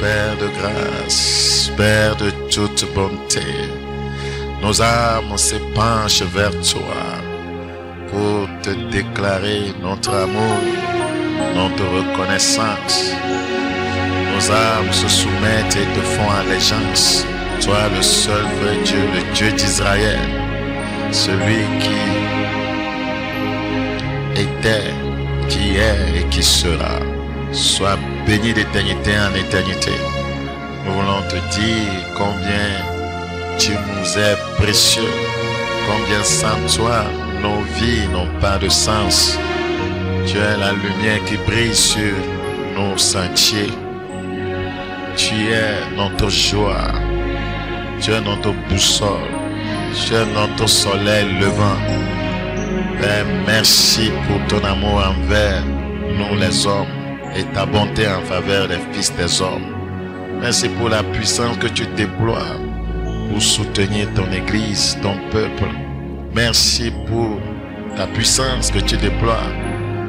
Père de grâce, Père de toute bonté, nos âmes s'épanchent vers toi pour te déclarer notre amour, notre reconnaissance. Nos âmes se soumettent et te font allégeance. Toi, le seul vrai Dieu, le Dieu d'Israël, celui qui était, qui est et qui sera. Sois béni d'éternité en éternité. Nous voulons te dire combien tu nous es précieux, combien sans toi nos vies n'ont pas de sens. Tu es la lumière qui brille sur nos sentiers. Tu es notre joie. Tu es notre boussole. Tu es notre soleil levant. Père, merci pour ton amour envers nous les hommes et ta bonté en faveur des fils des hommes. Merci pour la puissance que tu déploies pour soutenir ton Église, ton peuple. Merci pour ta puissance que tu déploies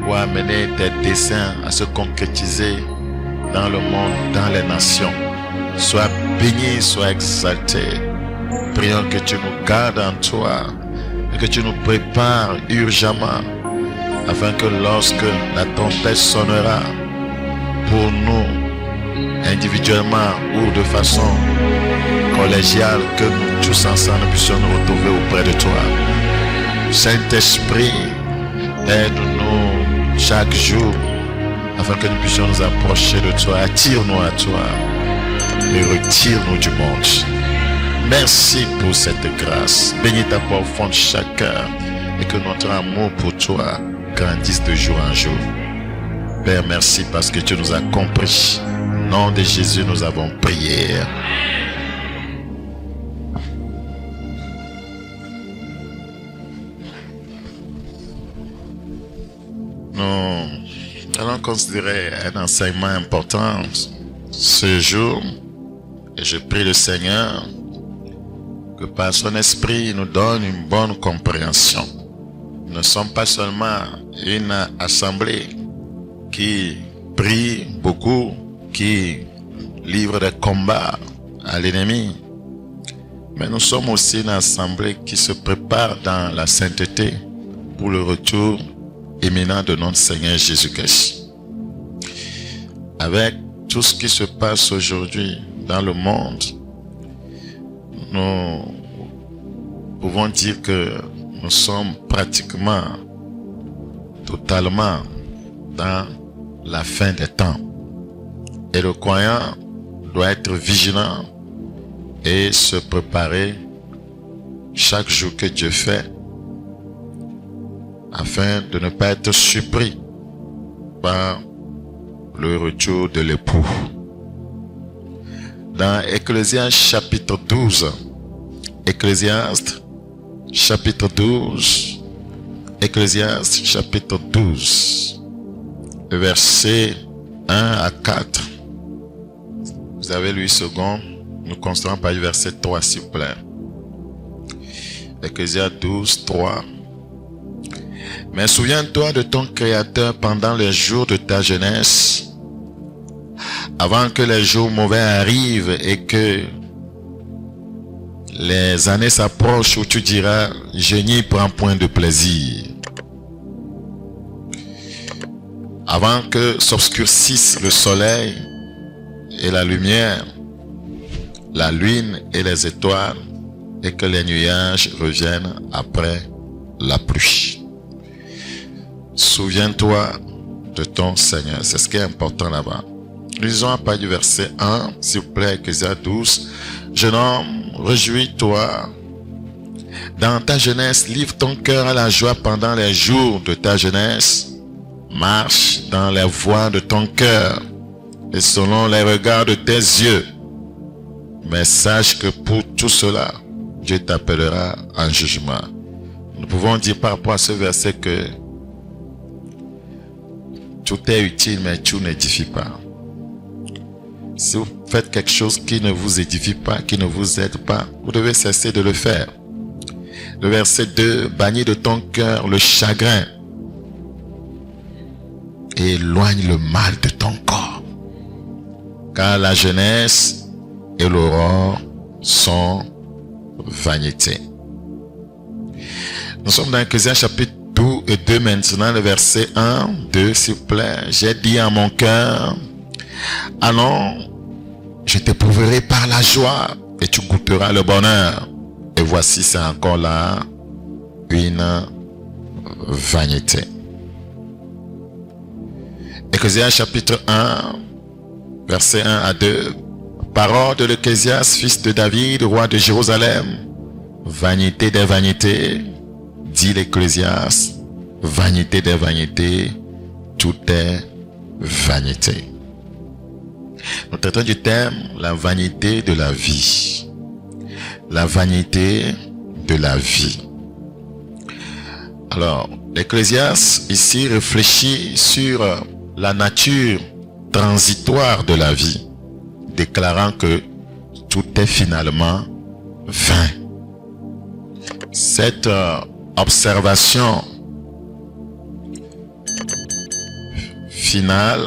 pour amener tes desseins à se concrétiser dans le monde, dans les nations. Sois béni, sois exalté. Prions que tu nous gardes en toi et que tu nous prépares urgemment afin que lorsque la tempête sonnera pour nous, individuellement ou de façon collégiale, que nous tous ensemble puissions nous retrouver auprès de toi. Saint-Esprit, aide-nous chaque jour afin que nous puissions nous approcher de toi. Attire-nous à toi et retire-nous du monde. Merci pour cette grâce. Bénis ta voix au fond de chaque cœur et que notre amour pour toi grandisse de jour en jour. Père, merci parce que tu nous as compris. Au nom de Jésus, nous avons prié. Nous allons considérer un enseignement important ce jour. Et je prie le Seigneur que par son esprit, il nous donne une bonne compréhension. Nous ne sommes pas seulement une assemblée qui prie beaucoup, qui livre des combats à l'ennemi, mais nous sommes aussi une assemblée qui se prépare dans la sainteté pour le retour imminent de notre Seigneur Jésus-Christ. Avec tout ce qui se passe aujourd'hui dans le monde, nous pouvons dire que nous sommes pratiquement totalement dans la fin des temps. Et le croyant doit être vigilant et se préparer chaque jour que Dieu fait afin de ne pas être surpris par le retour de l'époux. Dans Ecclésiaste chapitre 12, Ecclésiaste chapitre 12, Ecclésiaste chapitre 12, versets 1 à 4. Vous avez lu second, nous constatons par le verset 3 s'il vous plaît. Ecclésiaste 12, 3. Mais souviens-toi de ton Créateur pendant les jours de ta jeunesse, avant que les jours mauvais arrivent et que les années s'approchent où tu diras, je n'y prends point de plaisir. Avant que s'obscurcissent le soleil et la lumière, la lune et les étoiles, et que les nuages reviennent après la pluie. Souviens-toi de ton Seigneur. C'est ce qui est important là-bas. Lisons à partir du verset 1, s'il vous plaît, Ecclésiaste 12. Jeune homme, réjouis-toi. Dans ta jeunesse, livre ton cœur à la joie pendant les jours de ta jeunesse. Marche dans les voies de ton cœur et selon les regards de tes yeux. Mais sache que pour tout cela, Dieu t'appellera en jugement. Nous pouvons dire par rapport à ce verset que tout est utile, mais tout n'édifie pas. Si vous faites quelque chose qui ne vous édifie pas, qui ne vous aide pas, vous devez cesser de le faire. Le verset 2, bannis de ton cœur le chagrin et éloigne le mal de ton corps. car la jeunesse et l'aurore sont vanité. Nous sommes dans Ecclésiaste chapitre 2 maintenant, le verset 1, 2, s'il vous plaît. J'ai dit à mon cœur, allons, je t'éprouverai par la joie et tu goûteras le bonheur. Et voici, c'est encore là une vanité. Ecclésiaste chapitre 1, verset 1 à 2. Parole de l'Ecclésiaste, fils de David, roi de Jérusalem. Vanité des vanités, dit l'Ecclésiaste, vanité des vanités, tout est vanité. Nous traitons du thème, la vanité de la vie. La vanité de la vie. Alors, l'Ecclésiaste ici réfléchit sur la nature transitoire de la vie, déclarant que tout est finalement vain. Cette observation finale,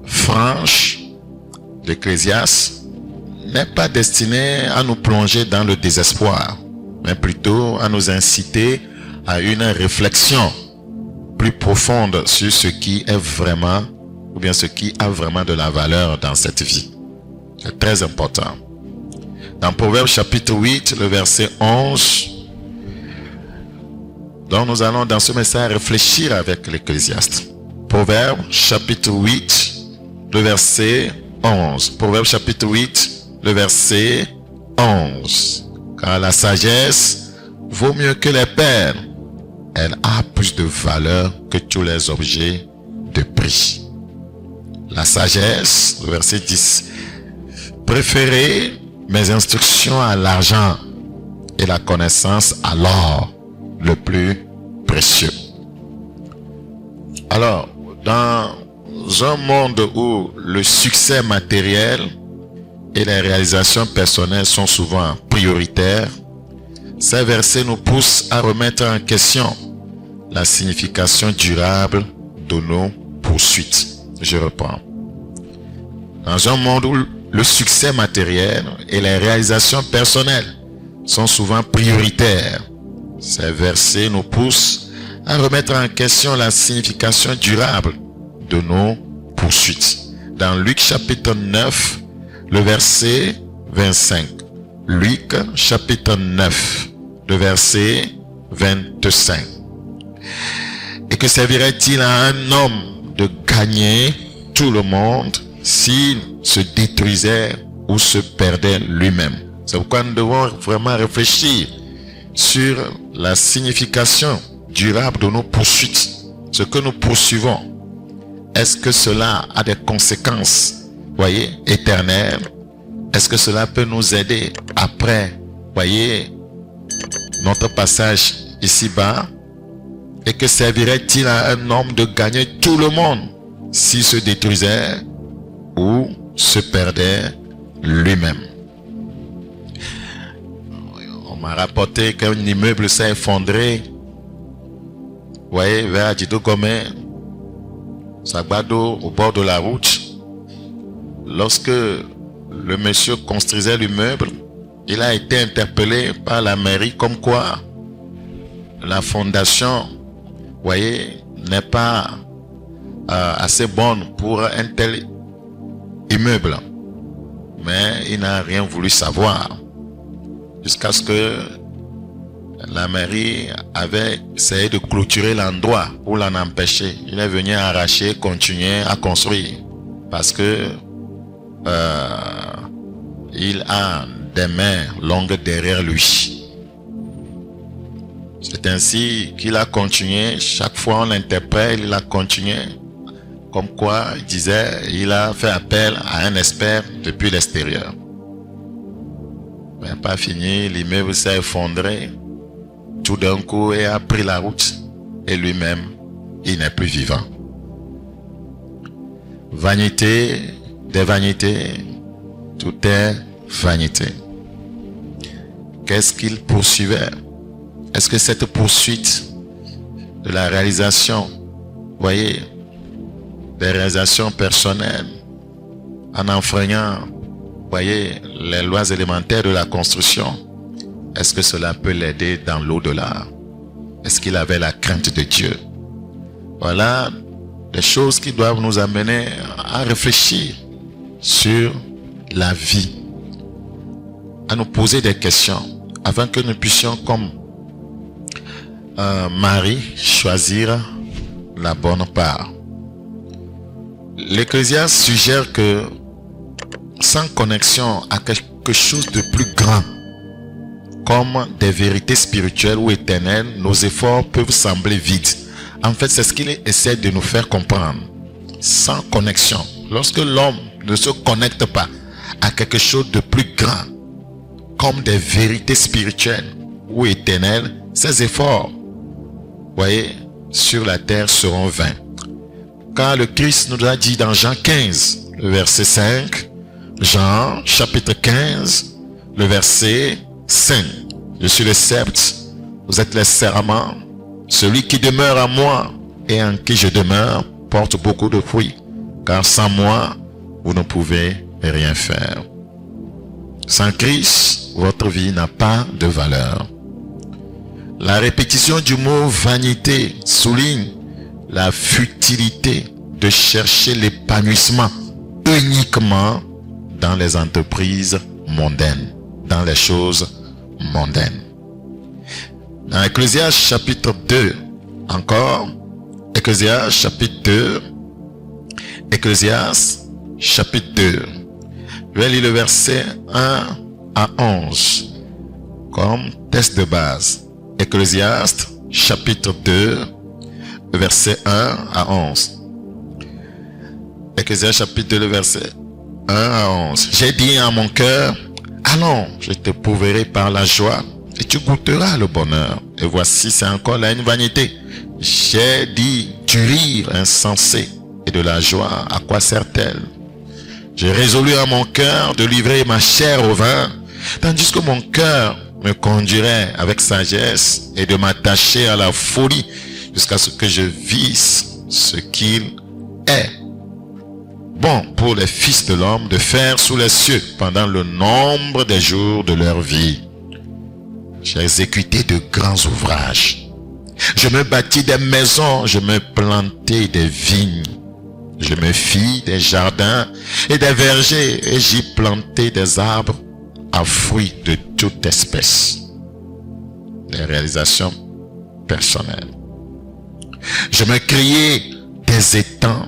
franche, l'Ecclésiaste n'est pas destinée à nous plonger dans le désespoir, mais plutôt à nous inciter à une réflexion plus profonde sur ce qui est vraiment, ou bien ce qui a vraiment de la valeur dans cette vie. C'est très important. Dans Proverbes chapitre 8, le verset 11, donc nous allons dans ce message réfléchir avec l'Ecclésiaste. Proverbes chapitre 8, le verset 11. Proverbes chapitre 8, le verset 11. Car la sagesse vaut mieux que les perles. Elle a plus de valeur que tous les objets de prix. La sagesse, le verset 10. Préférez mes instructions à l'argent et la connaissance à l'or le plus précieux. Alors, dans un monde où le succès matériel et les réalisations personnelles sont souvent prioritaires, ces versets nous poussent à remettre en question la signification durable de nos poursuites. Je reprends. Dans un monde où le succès matériel et les réalisations personnelles sont souvent prioritaires, ces versets nous poussent à remettre en question la signification durable de nos poursuites. Dans Luc chapitre 9, le verset 25. Luc chapitre 9, le verset 25. Et que servirait-il à un homme de gagner tout le monde s'il se détruisait ou se perdait lui-même? C'est pourquoi nous devons vraiment réfléchir sur la signification durable de nos poursuites. Ce que nous poursuivons, est-ce que cela a des conséquences, voyez, éternelles? Est-ce que cela peut nous aider après, voyez, notre passage ici-bas? Et que servirait-il à un homme de gagner tout le monde s'il se détruisait ou se perdait lui-même? On m'a rapporté qu'un immeuble s'est effondré, vous voyez, vers Adjidou Gomé, Sagbado, au bord de la route. Lorsque le monsieur construisait l'immeuble, il a été interpellé par la mairie comme quoi la fondation, vous voyez, n'est pas assez bonne pour un tel immeuble. Mais il n'a rien voulu savoir. Jusqu'à ce que la mairie avait essayé de clôturer l'endroit pour l'en empêcher. Il est venu arracher, continuer à construire. Parce que il a des mains longues derrière lui. C'est ainsi qu'il a continué. Chaque fois on l'interpelle, il a continué. Comme quoi, il disait, il a fait appel à un expert depuis l'extérieur. Mais pas fini, l'immeuble s'est effondré. Tout d'un coup, il a pris la route. Et lui-même, il n'est plus vivant. Vanité des vanités, tout est vanité. Qu'est-ce qu'il poursuivait? Est-ce que cette poursuite de la réalisation, voyez, des réalisations personnelles, en enfreignant, voyez, les lois élémentaires de la construction, est-ce que cela peut l'aider dans l'au-delà? Est-ce qu'il avait la crainte de Dieu? Voilà des choses qui doivent nous amener à réfléchir sur la vie, à nous poser des questions, afin que nous puissions, comme Marie, choisir la bonne part. L'Ecclésiaste suggère que sans connexion à quelque chose de plus grand, comme des vérités spirituelles ou éternelles, nos efforts peuvent sembler vides. En fait, c'est ce qu'il essaie de nous faire comprendre. Sans connexion, lorsque l'homme ne se connecte pas à quelque chose de plus grand, comme des vérités spirituelles ou éternelles, ses efforts, voyez, sur la terre seront vains. Car le Christ nous a dit dans Jean 15, le verset 5, Jean chapitre 15, le verset 5, je suis le sceptre, vous êtes les serments, celui qui demeure en moi et en qui je demeure porte beaucoup de fruits, car sans moi, vous ne pouvez rien faire. Sans Christ, votre vie n'a pas de valeur. La répétition du mot vanité souligne la futilité de chercher l'épanouissement uniquement dans les entreprises mondaines, dans les choses mondaines. Dans Ecclésiaste chapitre 2, encore, Ecclésiaste chapitre 2, Ecclésiaste chapitre 2, je vais lire le verset 1 à 11 comme test de base. Ecclésiaste chapitre 2, verset 1 à 11. Ecclésiaste chapitre 2, le verset 1 à 11. J'ai dit en mon cœur, allons, je te prouverai par la joie et tu goûteras le bonheur. Et voici, c'est encore là une vanité. J'ai dit du rire insensé et de la joie, à quoi sert-elle? J'ai résolu en mon cœur de livrer ma chair au vin, tandis que mon cœur me conduirait avec sagesse et de m'attacher à la folie jusqu'à ce que je visse ce qu'il est. Bon pour les fils de l'homme de faire sous les cieux pendant le nombre des jours de leur vie. J'ai exécuté de grands ouvrages. Je me bâtis des maisons, je me plantai des vignes. Je me fis des jardins et des vergers et j'y plantai des arbres à fruits de toute espèce. Les réalisations personnelles. Je me créai des étangs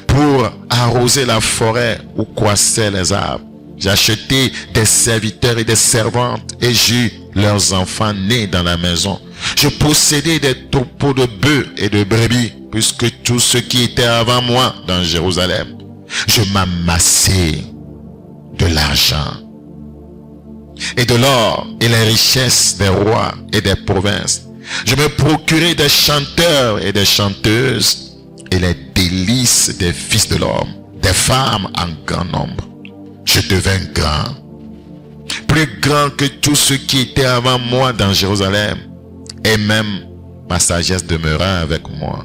pour arroser la forêt où croissaient les arbres. J'ai acheté des serviteurs et des servantes et j'eus leurs enfants nés dans la maison. Je possédais des troupeaux de bœufs et de brebis, puisque tout ce qui était avant moi dans Jérusalem. Je m'amassai de l'argent et de l'or et les richesses des rois et des provinces. Je me procurai des chanteurs et des chanteuses et les délices des fils de l'homme, des femmes en grand nombre. Je devins grand, plus grand que tout ce qui était avant moi dans Jérusalem, et même ma sagesse demeura avec moi.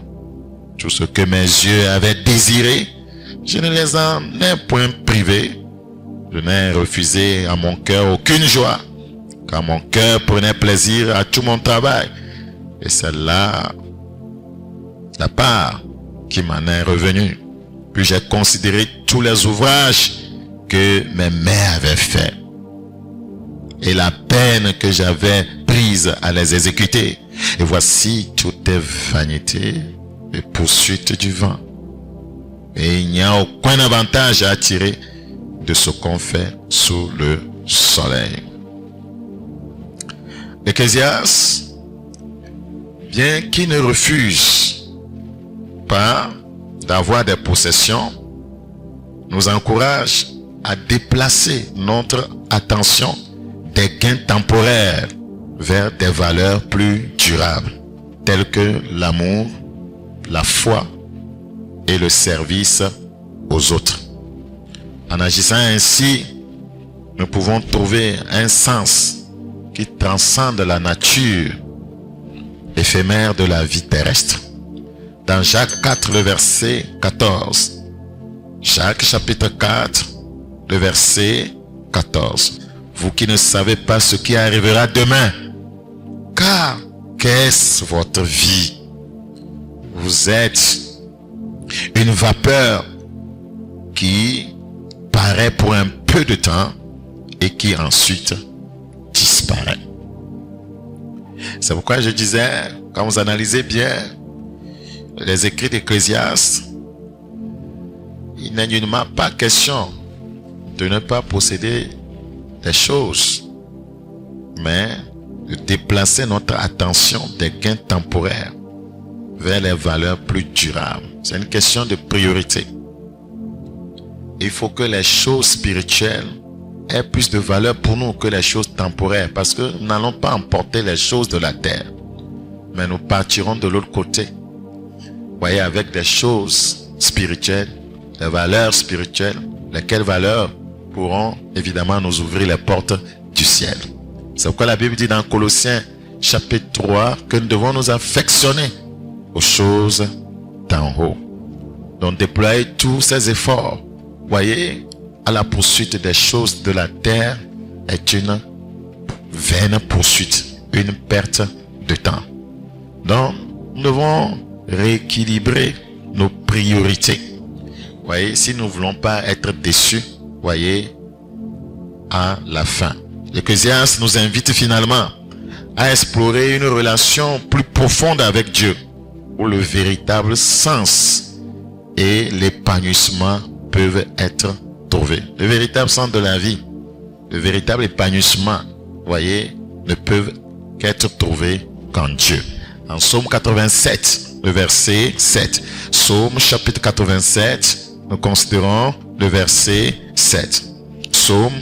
Tout ce que mes yeux avaient désiré, je ne les en ai point privés. Je n'ai refusé à mon cœur aucune joie, car mon cœur prenait plaisir à tout mon travail. Et c'est là la part qui m'en est revenue. Puis j'ai considéré tous les ouvrages que mes mains avaient faits et la peine que j'avais prise à les exécuter. Et voici, tout est vanité et poursuite du vent. Et il n'y a aucun avantage à tirer de ce qu'on fait sous le soleil. L'Ecclésiaste, bien qu'il ne refuse pas d'avoir des possessions, nous encourage à déplacer notre attention des gains temporaires vers des valeurs plus durables, telles que l'amour, la foi et le service aux autres. En agissant ainsi, nous pouvons trouver un sens qui transcende la nature éphémère de la vie terrestre. dans Jacques 4, le verset 14. Jacques chapitre 4, le verset 14. Vous qui ne savez pas ce qui arrivera demain, car qu'est-ce votre vie? Vous êtes une vapeur qui paraît pour un peu de temps et qui ensuite disparaît. C'est pourquoi je disais, quand vous analysez bien les écrits d'Ecclésiaste, il n'est nullement pas question de ne pas posséder des choses, mais de déplacer notre attention des gains temporaires vers les valeurs plus durables. C'est une question de priorité. Il faut que les choses spirituelles aient plus de valeur pour nous que les choses temporaires, parce que nous n'allons pas emporter les choses de la terre, mais nous partirons de l'autre côté. Vous voyez, avec des choses spirituelles, des valeurs spirituelles, lesquelles valeurs pourront évidemment nous ouvrir les portes du ciel. C'est pourquoi la Bible dit dans Colossiens chapitre 3 que nous devons nous affectionner aux choses d'en haut. Donc déployer tous ces efforts, voyez, à la poursuite des choses de la terre est une vaine poursuite, une perte de temps. Donc nous devons rééquilibrer nos priorités. Voyez, si nous ne voulons pas être déçus, voyez, à la fin. L'Ecclésiaste nous invite finalement à explorer une relation plus profonde avec Dieu, où le véritable sens et l'épanouissement peuvent être trouvés. Le véritable sens de la vie, le véritable épanouissement, voyez, ne peuvent qu'être trouvés qu'en Dieu. En Psaume 87, le verset 7. Psaume chapitre 87, nous considérons le verset 7. Psaume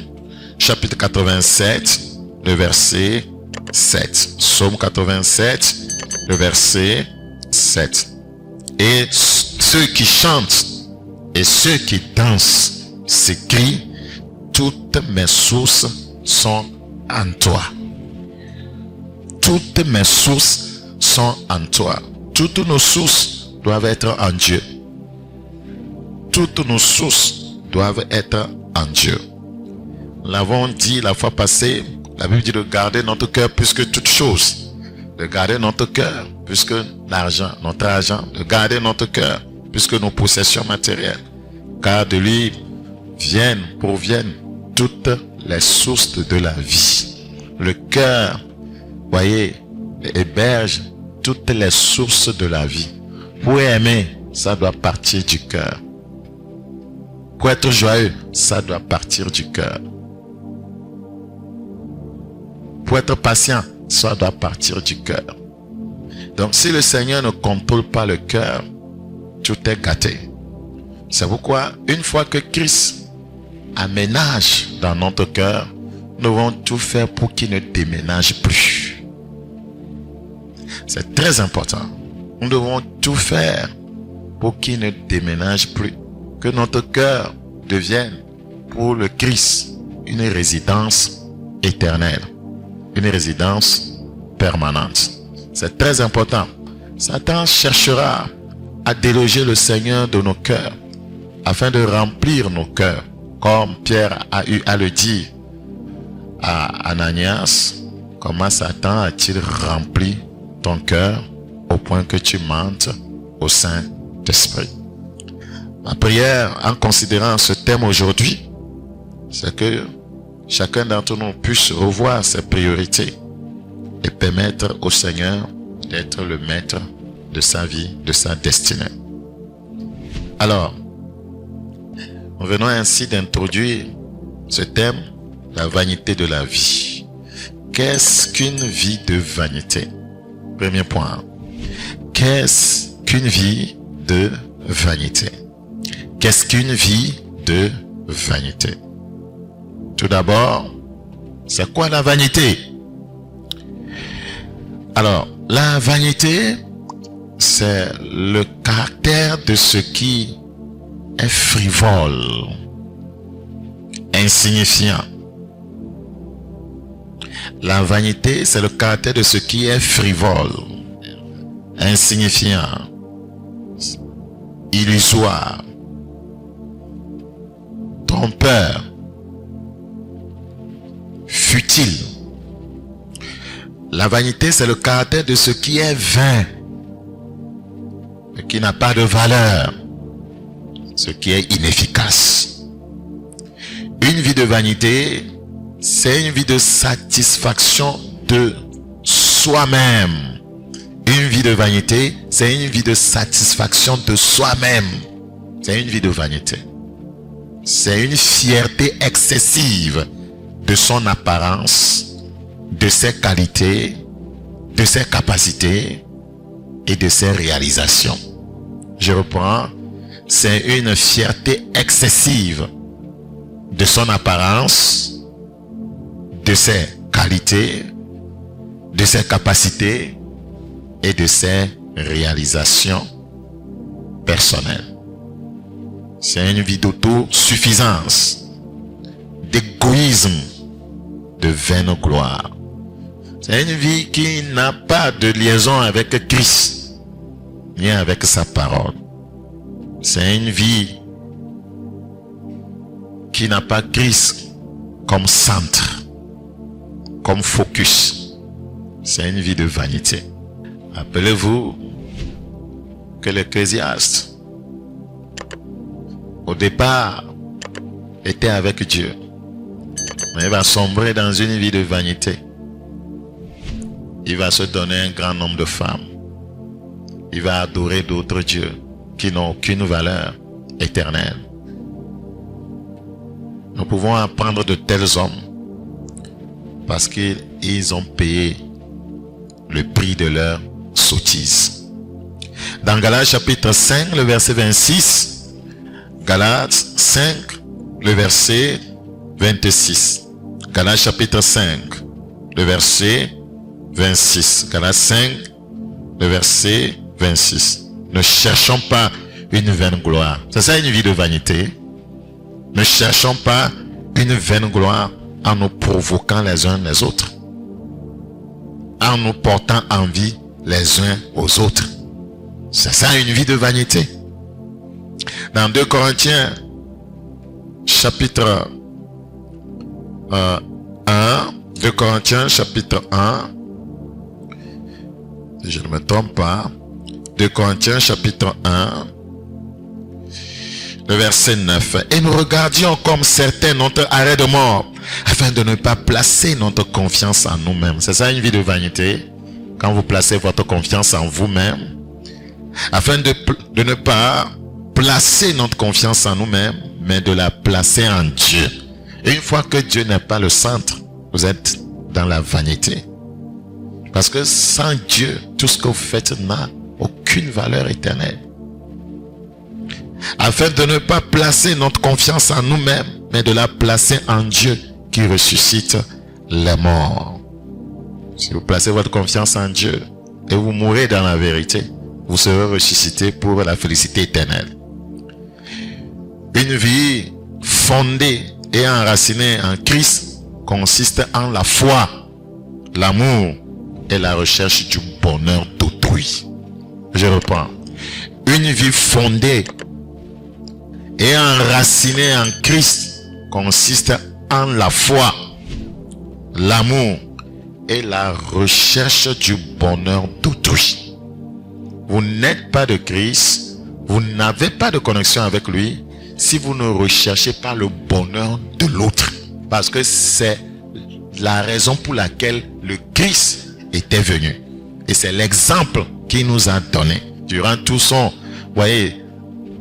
chapitre 87, le verset 7. Psaume 87, le verset 7. Et ceux qui chantent et ceux qui dansent s'écrient, toutes mes sources sont en toi. Toutes mes sources sont en toi. Toutes nos sources doivent être en Dieu. Toutes nos sources doivent être en Dieu. Nous l'avons dit la fois passée, la Bible dit de garder notre cœur plus que toute chose. De garder notre cœur plus que l'argent, notre argent. De garder notre cœur plus que nos possessions matérielles. Car de lui proviennent toutes les sources de la vie. Le cœur, voyez, héberge toutes les sources de la vie. Pour aimer, ça doit partir du cœur. Pour être joyeux, ça doit partir du cœur. Pour être patient, ça doit partir du cœur. Donc si le Seigneur ne contrôle pas le cœur, tout est gâté. C'est pourquoi, une fois que Christ aménage dans notre cœur, nous devons tout faire pour qu'il ne déménage plus. C'est très important. Nous devons tout faire pour qu'il ne déménage plus. Que notre cœur devienne pour le Christ une résidence éternelle, une résidence permanente. C'est très important. Satan cherchera à déloger le Seigneur de nos cœurs afin de remplir nos cœurs, comme Pierre a eu à le dire à Ananias. Comment Satan a-t-il rempli ton cœur au point que tu mentes au Saint-Esprit? Ma prière en considérant ce thème aujourd'hui, c'est que chacun d'entre nous puisse revoir ses priorités et permettre au Seigneur d'être le maître de sa vie, de sa destinée. Alors, nous venons ainsi d'introduire ce thème, la vanité de la vie. Qu'est-ce qu'une vie de vanité? Premier point. Qu'est-ce qu'une vie de vanité? Qu'est-ce qu'une vie de vanité? Tout d'abord, c'est quoi la vanité? Alors, la vanité, c'est le caractère de ce qui est frivole, insignifiant. La vanité, c'est le caractère de ce qui est frivole, insignifiant, illusoire, trompeur, futile. La vanité, c'est le caractère de ce qui est vain, ce qui n'a pas de valeur, ce qui est inefficace. Une vie de vanité, c'est une vie de satisfaction de soi-même. Une vie de vanité, c'est une vie de satisfaction de soi-même. C'est une vie de vanité. C'est une fierté excessive de son apparence, de ses qualités, de ses capacités et de ses réalisations. Je reprends. C'est une fierté excessive de son apparence, de ses qualités, de ses capacités et de ses réalisations personnelles. C'est une vie d'autosuffisance, d'égoïsme, de vaine gloire. C'est une vie qui n'a pas de liaison avec Christ, ni avec sa parole. C'est une vie qui n'a pas Christ comme centre, comme focus. C'est une vie de vanité. Rappelez-vous que l'Ecclésiaste, au départ, était avec Dieu. Mais il va sombrer dans une vie de vanité. Il va se donner un grand nombre de femmes. Il va adorer d'autres dieux qui n'ont aucune valeur éternelle. Nous pouvons apprendre de tels hommes parce qu'ils ont payé le prix de leur sottise. Dans Galates chapitre 5, le verset 26, Galates 5, le verset 26. Galates chapitre 5, le verset 26. Galates 5, le verset 26. Ne cherchons pas une vaine gloire. C'est ça une vie de vanité. Ne cherchons pas une vaine gloire en nous provoquant les uns les autres, en nous portant envie les uns aux autres. C'est ça une vie de vanité. Dans 2 Corinthiens chapitre 1, 2 Corinthiens chapitre 1, si je ne me trompe pas, 2 Corinthiens chapitre 1, le verset 9. Et nous regardions comme certains notre arrêt de mort, afin de ne pas placer notre confiance en nous-mêmes. C'est ça une vie de vanité, quand vous placez votre confiance en vous-même, afin de ne pas placer notre confiance en nous-mêmes, mais de la placer en Dieu. Et une fois que Dieu n'est pas le centre, vous êtes dans la vanité. Parce que sans Dieu, tout ce que vous faites n'a aucune valeur éternelle. Afin de ne pas placer notre confiance en nous-mêmes, mais de la placer en Dieu qui ressuscite les morts. Si vous placez votre confiance en Dieu et vous mourrez dans la vérité, vous serez ressuscité pour la félicité éternelle. Une vie fondée et enracinée en Christ consiste en la foi, l'amour et la recherche du bonheur d'autrui. Je reprends. Une vie fondée et enracinée en Christ consiste en la foi, l'amour et la recherche du bonheur d'autrui. Vous n'êtes pas de Christ, vous n'avez pas de connexion avec lui si vous ne recherchez pas le bonheur de l'autre. Parce que c'est la raison pour laquelle le Christ était venu. Et c'est l'exemple qu'il nous a donné. Durant tout son,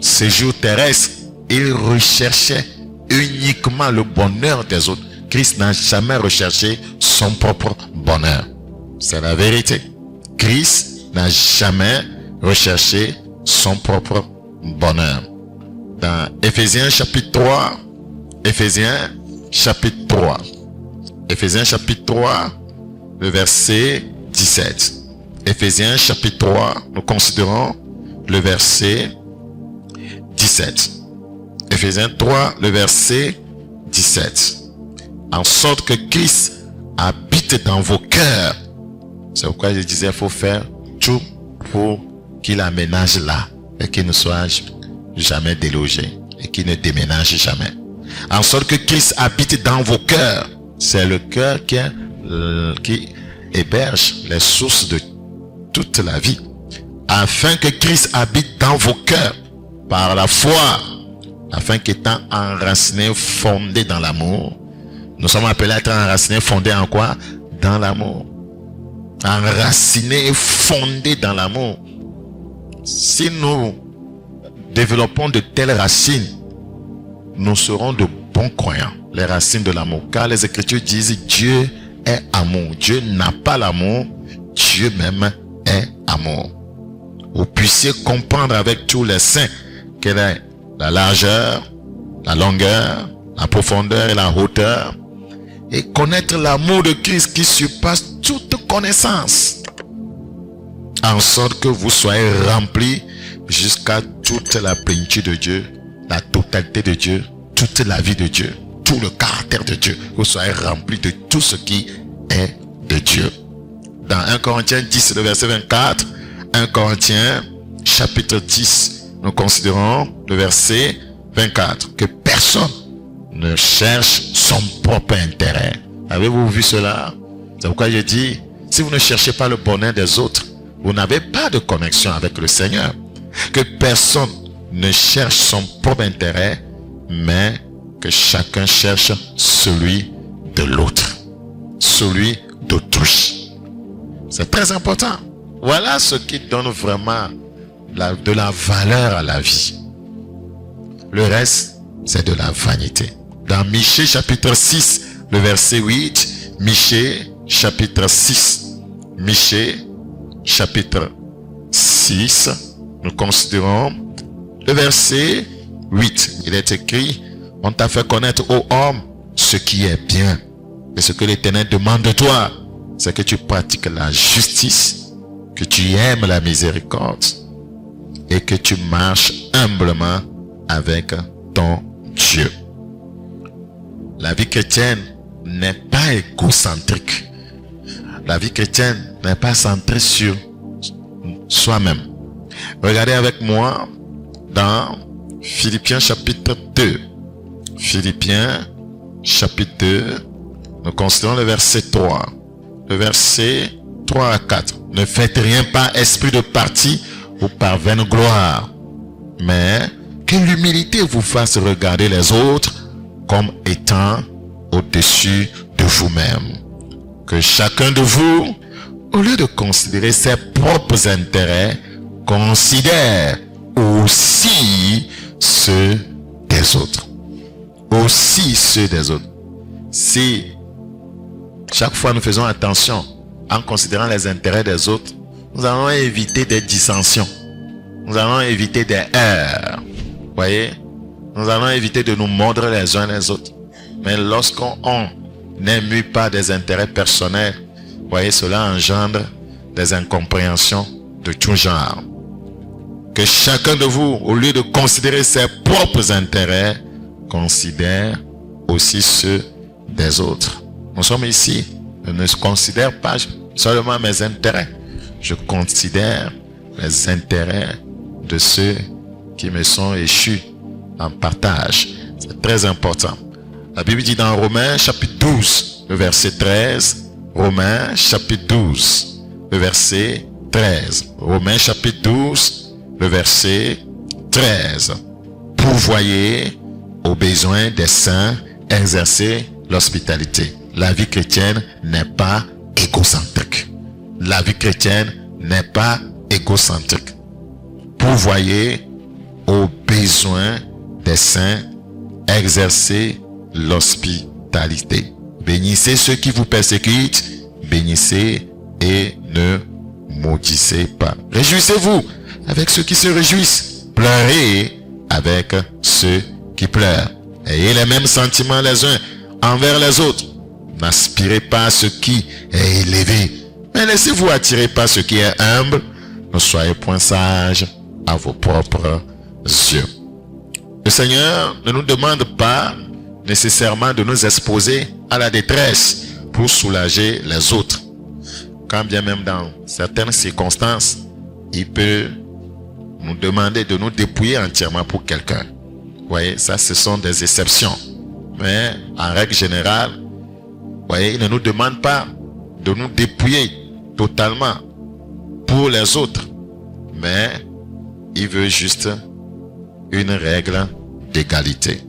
séjour terrestre, il recherchait uniquement le bonheur des autres. Christ n'a jamais recherché son propre bonheur. C'est la vérité. Christ n'a jamais recherché son propre bonheur. Dans Éphésiens chapitre 3, Éphésiens chapitre 3, le verset 17. Éphésiens chapitre 3, nous considérons le verset 17. Éphésiens 3, le verset 17. En sorte que Christ habite dans vos cœurs. C'est pourquoi je disais, il faut faire tout pour qu'il aménage là et qu'il ne soit jamais délogé et qui ne déménage jamais. En sorte que Christ habite dans vos cœurs. C'est le cœur qui héberge les sources de toute la vie. Afin que Christ habite dans vos cœurs par la foi, afin qu'étant enracinés, fondés dans l'amour, nous sommes appelés à être enracinés, fondés en quoi? Dans l'amour. Enracinés et fondés dans l'amour. Si nous développons de telles racines, nous serons de bons croyants. Les racines de l'amour. Car les Écritures disent Dieu est amour. Dieu n'a pas l'amour. Dieu même est amour. Vous puissiez comprendre avec tous les saints quelle est la largeur, la longueur, la profondeur et la hauteur. Et connaître l'amour de Christ qui surpasse toute connaissance. En sorte que vous soyez remplis jusqu'à toute la plénitude de Dieu, la totalité de Dieu, toute la vie de Dieu, tout le caractère de Dieu. Vous soyez remplis de tout ce qui est de Dieu. Dans 1 Corinthiens 10, le verset 24, 1 Corinthiens chapitre 10, nous considérons le verset 24, que personne ne cherche son propre intérêt. Avez-vous vu cela? C'est pourquoi je dis, si vous ne cherchez pas le bonheur des autres, vous n'avez pas de connexion avec le Seigneur. Que personne ne cherche son propre intérêt, mais que chacun cherche celui de l'autre, celui d'autrui. C'est très important. Voilà ce qui donne vraiment de la valeur à la vie. Le reste, c'est de la vanité. Dans Michée chapitre 6, le verset 8, Michée chapitre 6, Michée chapitre 6, nous considérons le verset 8. Il est écrit, on t'a fait connaître, ô homme, ce qui est bien. Et ce que l'Éternel demande de toi, c'est que tu pratiques la justice, que tu aimes la miséricorde et que tu marches humblement avec ton Dieu. La vie chrétienne n'est pas égocentrique. La vie chrétienne n'est pas centrée sur soi-même. Regardez avec moi dans Philippiens chapitre 2. Philippiens chapitre 2, nous considérons le verset 3. Le verset 3 à 4. Ne faites rien par esprit de parti ou par vaine gloire, mais que l'humilité vous fasse regarder les autres comme étant au-dessus de vous-même. Que chacun de vous, au lieu de considérer ses propres intérêts, considère aussi ceux des autres. Aussi ceux des autres. Si chaque fois nous faisons attention en considérant les intérêts des autres, nous allons éviter des dissensions. Nous allons éviter des erreurs. Voyez? Nous allons éviter de nous mordre les uns les autres. Mais lorsqu'on n'est mû par des intérêts personnels, voyez, cela engendre des incompréhensions de tout genre. Que chacun de vous, au lieu de considérer ses propres intérêts, considère aussi ceux des autres. Nous sommes ici. Je ne considère pas seulement mes intérêts. Je considère les intérêts de ceux qui me sont échus en partage. C'est très important. La Bible dit dans Romains chapitre 12, le verset 13. Romains chapitre 12, le verset 13. Romains chapitre 12, le verset 13. Pourvoyez aux besoins des saints, exercez l'hospitalité. La vie chrétienne n'est pas égocentrique. La vie chrétienne n'est pas égocentrique. Pourvoyez aux besoins des saints, exercez l'hospitalité. Bénissez ceux qui vous persécutent, bénissez et ne maudissez pas. Réjouissez-vous avec ceux qui se réjouissent, pleurez avec ceux qui pleurent. Ayez les mêmes sentiments les uns envers les autres. N'aspirez pas à ce qui est élevé, mais laissez-vous attirer par ce qui est humble. Ne soyez point sages à vos propres yeux. Le Seigneur ne nous demande pas nécessairement de nous exposer à la détresse pour soulager les autres. Quand bien même dans certaines circonstances, il peut nous demander de nous dépouiller entièrement pour quelqu'un. Vous voyez, ça, ce sont des exceptions. Mais en règle générale, vous voyez, il ne nous demande pas de nous dépouiller totalement pour les autres. Mais il veut juste une règle d'égalité.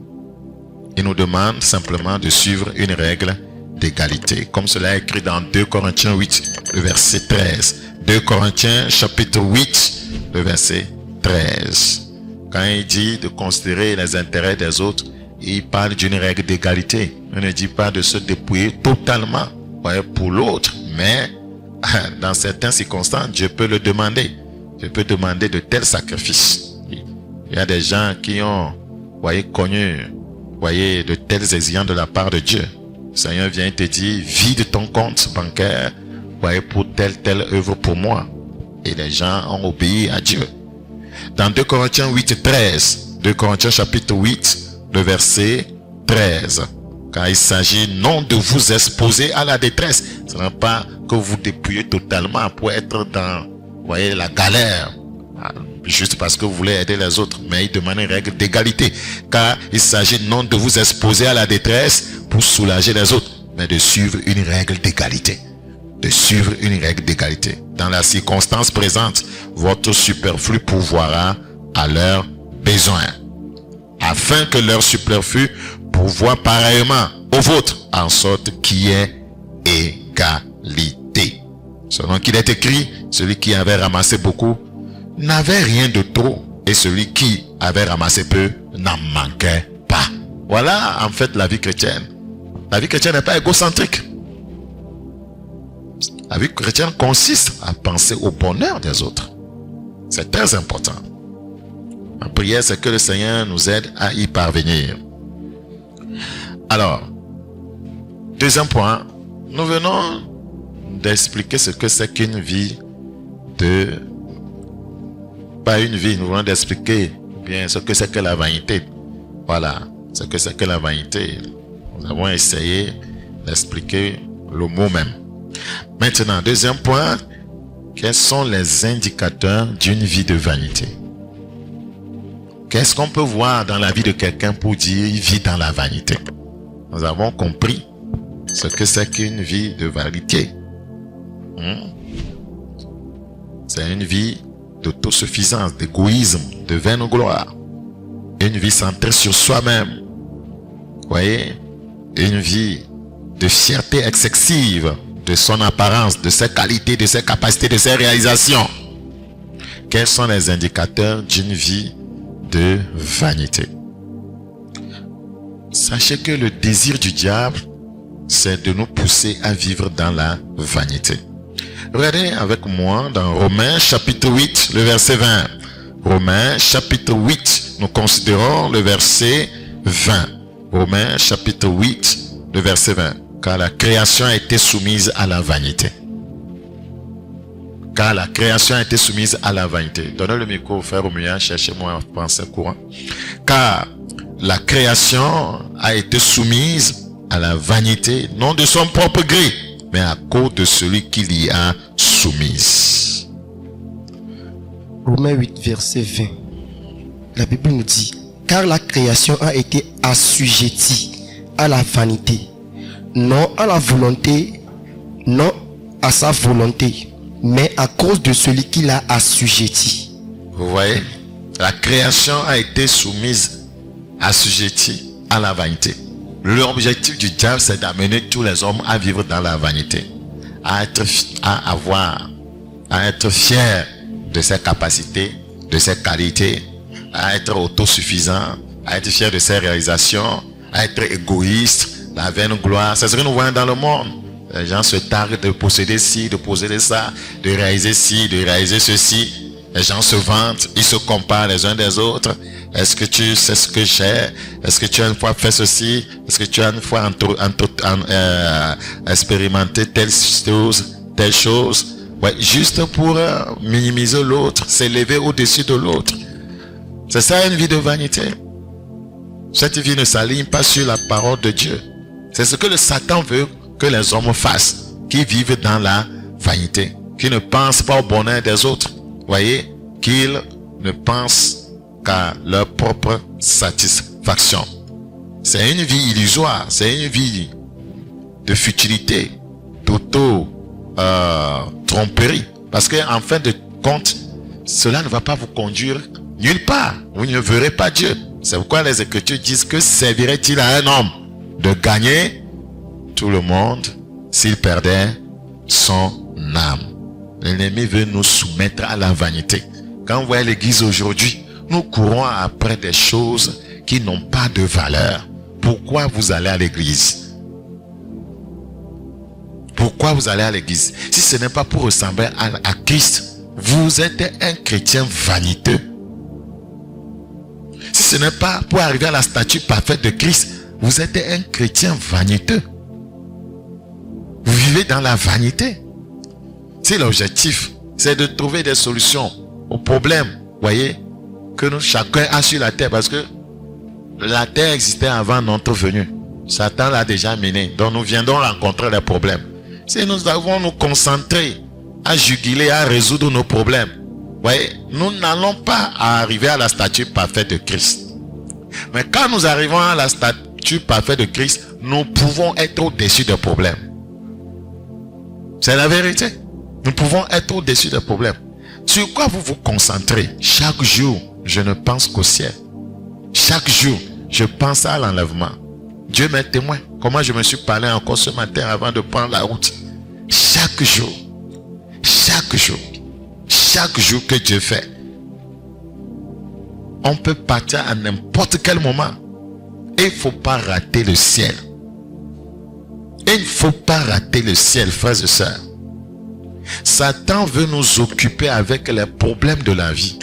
Il nous demande simplement de suivre une règle d'égalité. Comme cela est écrit dans 2 Corinthiens 8, le verset 13. 2 Corinthiens chapitre 8, le verset 13. Quand il dit de considérer les intérêts des autres, il parle d'une règle d'égalité. Il ne dit pas de se dépouiller totalement pour l'autre, mais dans certaines circonstances, Dieu peut le demander. Dieu peut demander de tels sacrifices. Il y a des gens qui ont connu de tels exigences de la part de Dieu. Le Seigneur vient te dire, vide ton compte bancaire pour telle œuvre pour moi. Et les gens ont obéi à Dieu. Dans 2 Corinthiens 8, 13, 2 Corinthiens chapitre 8, le verset 13. Car il s'agit non de vous exposer à la détresse. Ce n'est pas que vous dépouillez totalement pour être dans la galère. Juste parce que vous voulez aider les autres. Mais il demande une règle d'égalité. Car il s'agit non de vous exposer à la détresse pour soulager les autres, mais de suivre une règle d'égalité. De suivre une règle d'égalité. Dans la circonstance présente, votre superflu pourvoira à leurs besoins, afin que leur superflu pourvoie pareillement au vôtre, en sorte qu'il y ait égalité. Selon qu'il est écrit, celui qui avait ramassé beaucoup n'avait rien de trop, et celui qui avait ramassé peu n'en manquait pas. Voilà en fait la vie chrétienne. La vie chrétienne n'est pas égocentrique. La vie chrétienne consiste à penser au bonheur des autres. C'est très important. Ma prière, c'est que le Seigneur nous aide à y parvenir. Alors, deuxième point, nous venons d'expliquer ce que c'est qu'une vie pas une vie, nous venons d'expliquer bien ce que c'est que la vanité. Voilà, ce que c'est que la vanité. Nous avons essayé d'expliquer le mot même. Maintenant, deuxième point, quels sont les indicateurs d'une vie de vanité? Qu'est-ce qu'on peut voir dans la vie de quelqu'un pour dire il vit dans la vanité? Nous avons compris ce que c'est qu'une vie de vanité. C'est une vie d'autosuffisance, d'égoïsme, de vaine gloire. Une vie centrée sur soi-même. Vous voyez? Une vie de fierté excessive de son apparence, de ses qualités, de ses capacités, de ses réalisations. Quels sont les indicateurs d'une vie de vanité? Sachez que le désir du diable, c'est de nous pousser à vivre dans la vanité. Regardez avec moi dans Romains chapitre 8, le verset 20. Romains chapitre 8, nous considérons le verset 20. Romains chapitre 8, le verset 20. Car la création a été soumise à la vanité. Car la création a été soumise à la vanité. Donnez le micro au frère Romuald, cherchez-moi un pensée courant. Car la création a été soumise à la vanité, non de son propre gré, mais à cause de celui qui l'y a soumise. Romains 8, verset 20. La Bible nous dit, car la création a été assujettie à la vanité, non à la volonté, non à sa volonté, mais à cause de celui qui l'a assujetti. Vous voyez, la création a été soumise, assujettie à la vanité. L'objectif du diable, c'est d'amener tous les hommes à vivre dans la vanité, à être fier de ses capacités, de ses qualités, à être autosuffisant, à être fier de ses réalisations, à être égoïste, la vaine gloire. C'est ce que nous voyons dans le monde. Les gens se targuent de posséder ci, de posséder ça, de réaliser ci, de réaliser ceci. Les gens se vantent, ils se comparent les uns des autres. Est-ce que tu sais ce que j'ai? Est-ce que tu as une fois fait ceci? Est-ce que tu as une fois expérimenté telle chose? Ouais, juste pour minimiser l'autre, s'élever au-dessus de l'autre. C'est ça une vie de vanité. Cette vie ne s'aligne pas sur la parole de Dieu. C'est ce que le Satan veut que les hommes fassent, qui vivent dans la vanité, qui ne pensent pas au bonheur des autres. Voyez, qu'ils ne pensent qu'à leur propre satisfaction. C'est une vie illusoire, c'est une vie de futilité, d'auto-tromperie. Parce qu'en fin de compte, cela ne va pas vous conduire nulle part. Vous ne verrez pas Dieu. C'est pourquoi les Écritures disent que servirait-il à un homme de gagner tout le monde s'il perdait son âme. L'ennemi veut nous soumettre à la vanité. Quand vous voyez l'église aujourd'hui, nous courons après des choses qui n'ont pas de valeur. Pourquoi vous allez à l'église? Pourquoi vous allez à l'église? Si ce n'est pas pour ressembler à Christ, vous êtes un chrétien vaniteux. Si ce n'est pas pour arriver à la statue parfaite de Christ, vous êtes un chrétien vaniteux. Vous vivez dans la vanité. Si l'objectif, c'est de trouver des solutions aux problèmes, voyez, que nous chacun a sur la terre, parce que la terre existait avant notre venue. Satan l'a déjà mené. Donc nous viendrons rencontrer des problèmes. Si nous avons nous concentrer à juguler, à résoudre nos problèmes, voyez, nous n'allons pas arriver à la statue parfaite de Christ. Mais quand nous arrivons à la statue parfaite de Christ, nous pouvons être au-dessus des problèmes. C'est la vérité. Nous pouvons être au-dessus des problèmes. Sur quoi vous vous concentrez? Chaque jour, je ne pense qu'au ciel. Chaque jour, je pense à l'enlèvement. Dieu m'est témoin. Comment je me suis parlé encore ce matin avant de prendre la route. Chaque jour, chaque jour, chaque jour que Dieu fait, on peut partir à n'importe quel moment. Et il ne faut pas rater le ciel. Il ne faut pas rater le ciel, frères et sœurs. Satan veut nous occuper avec les problèmes de la vie.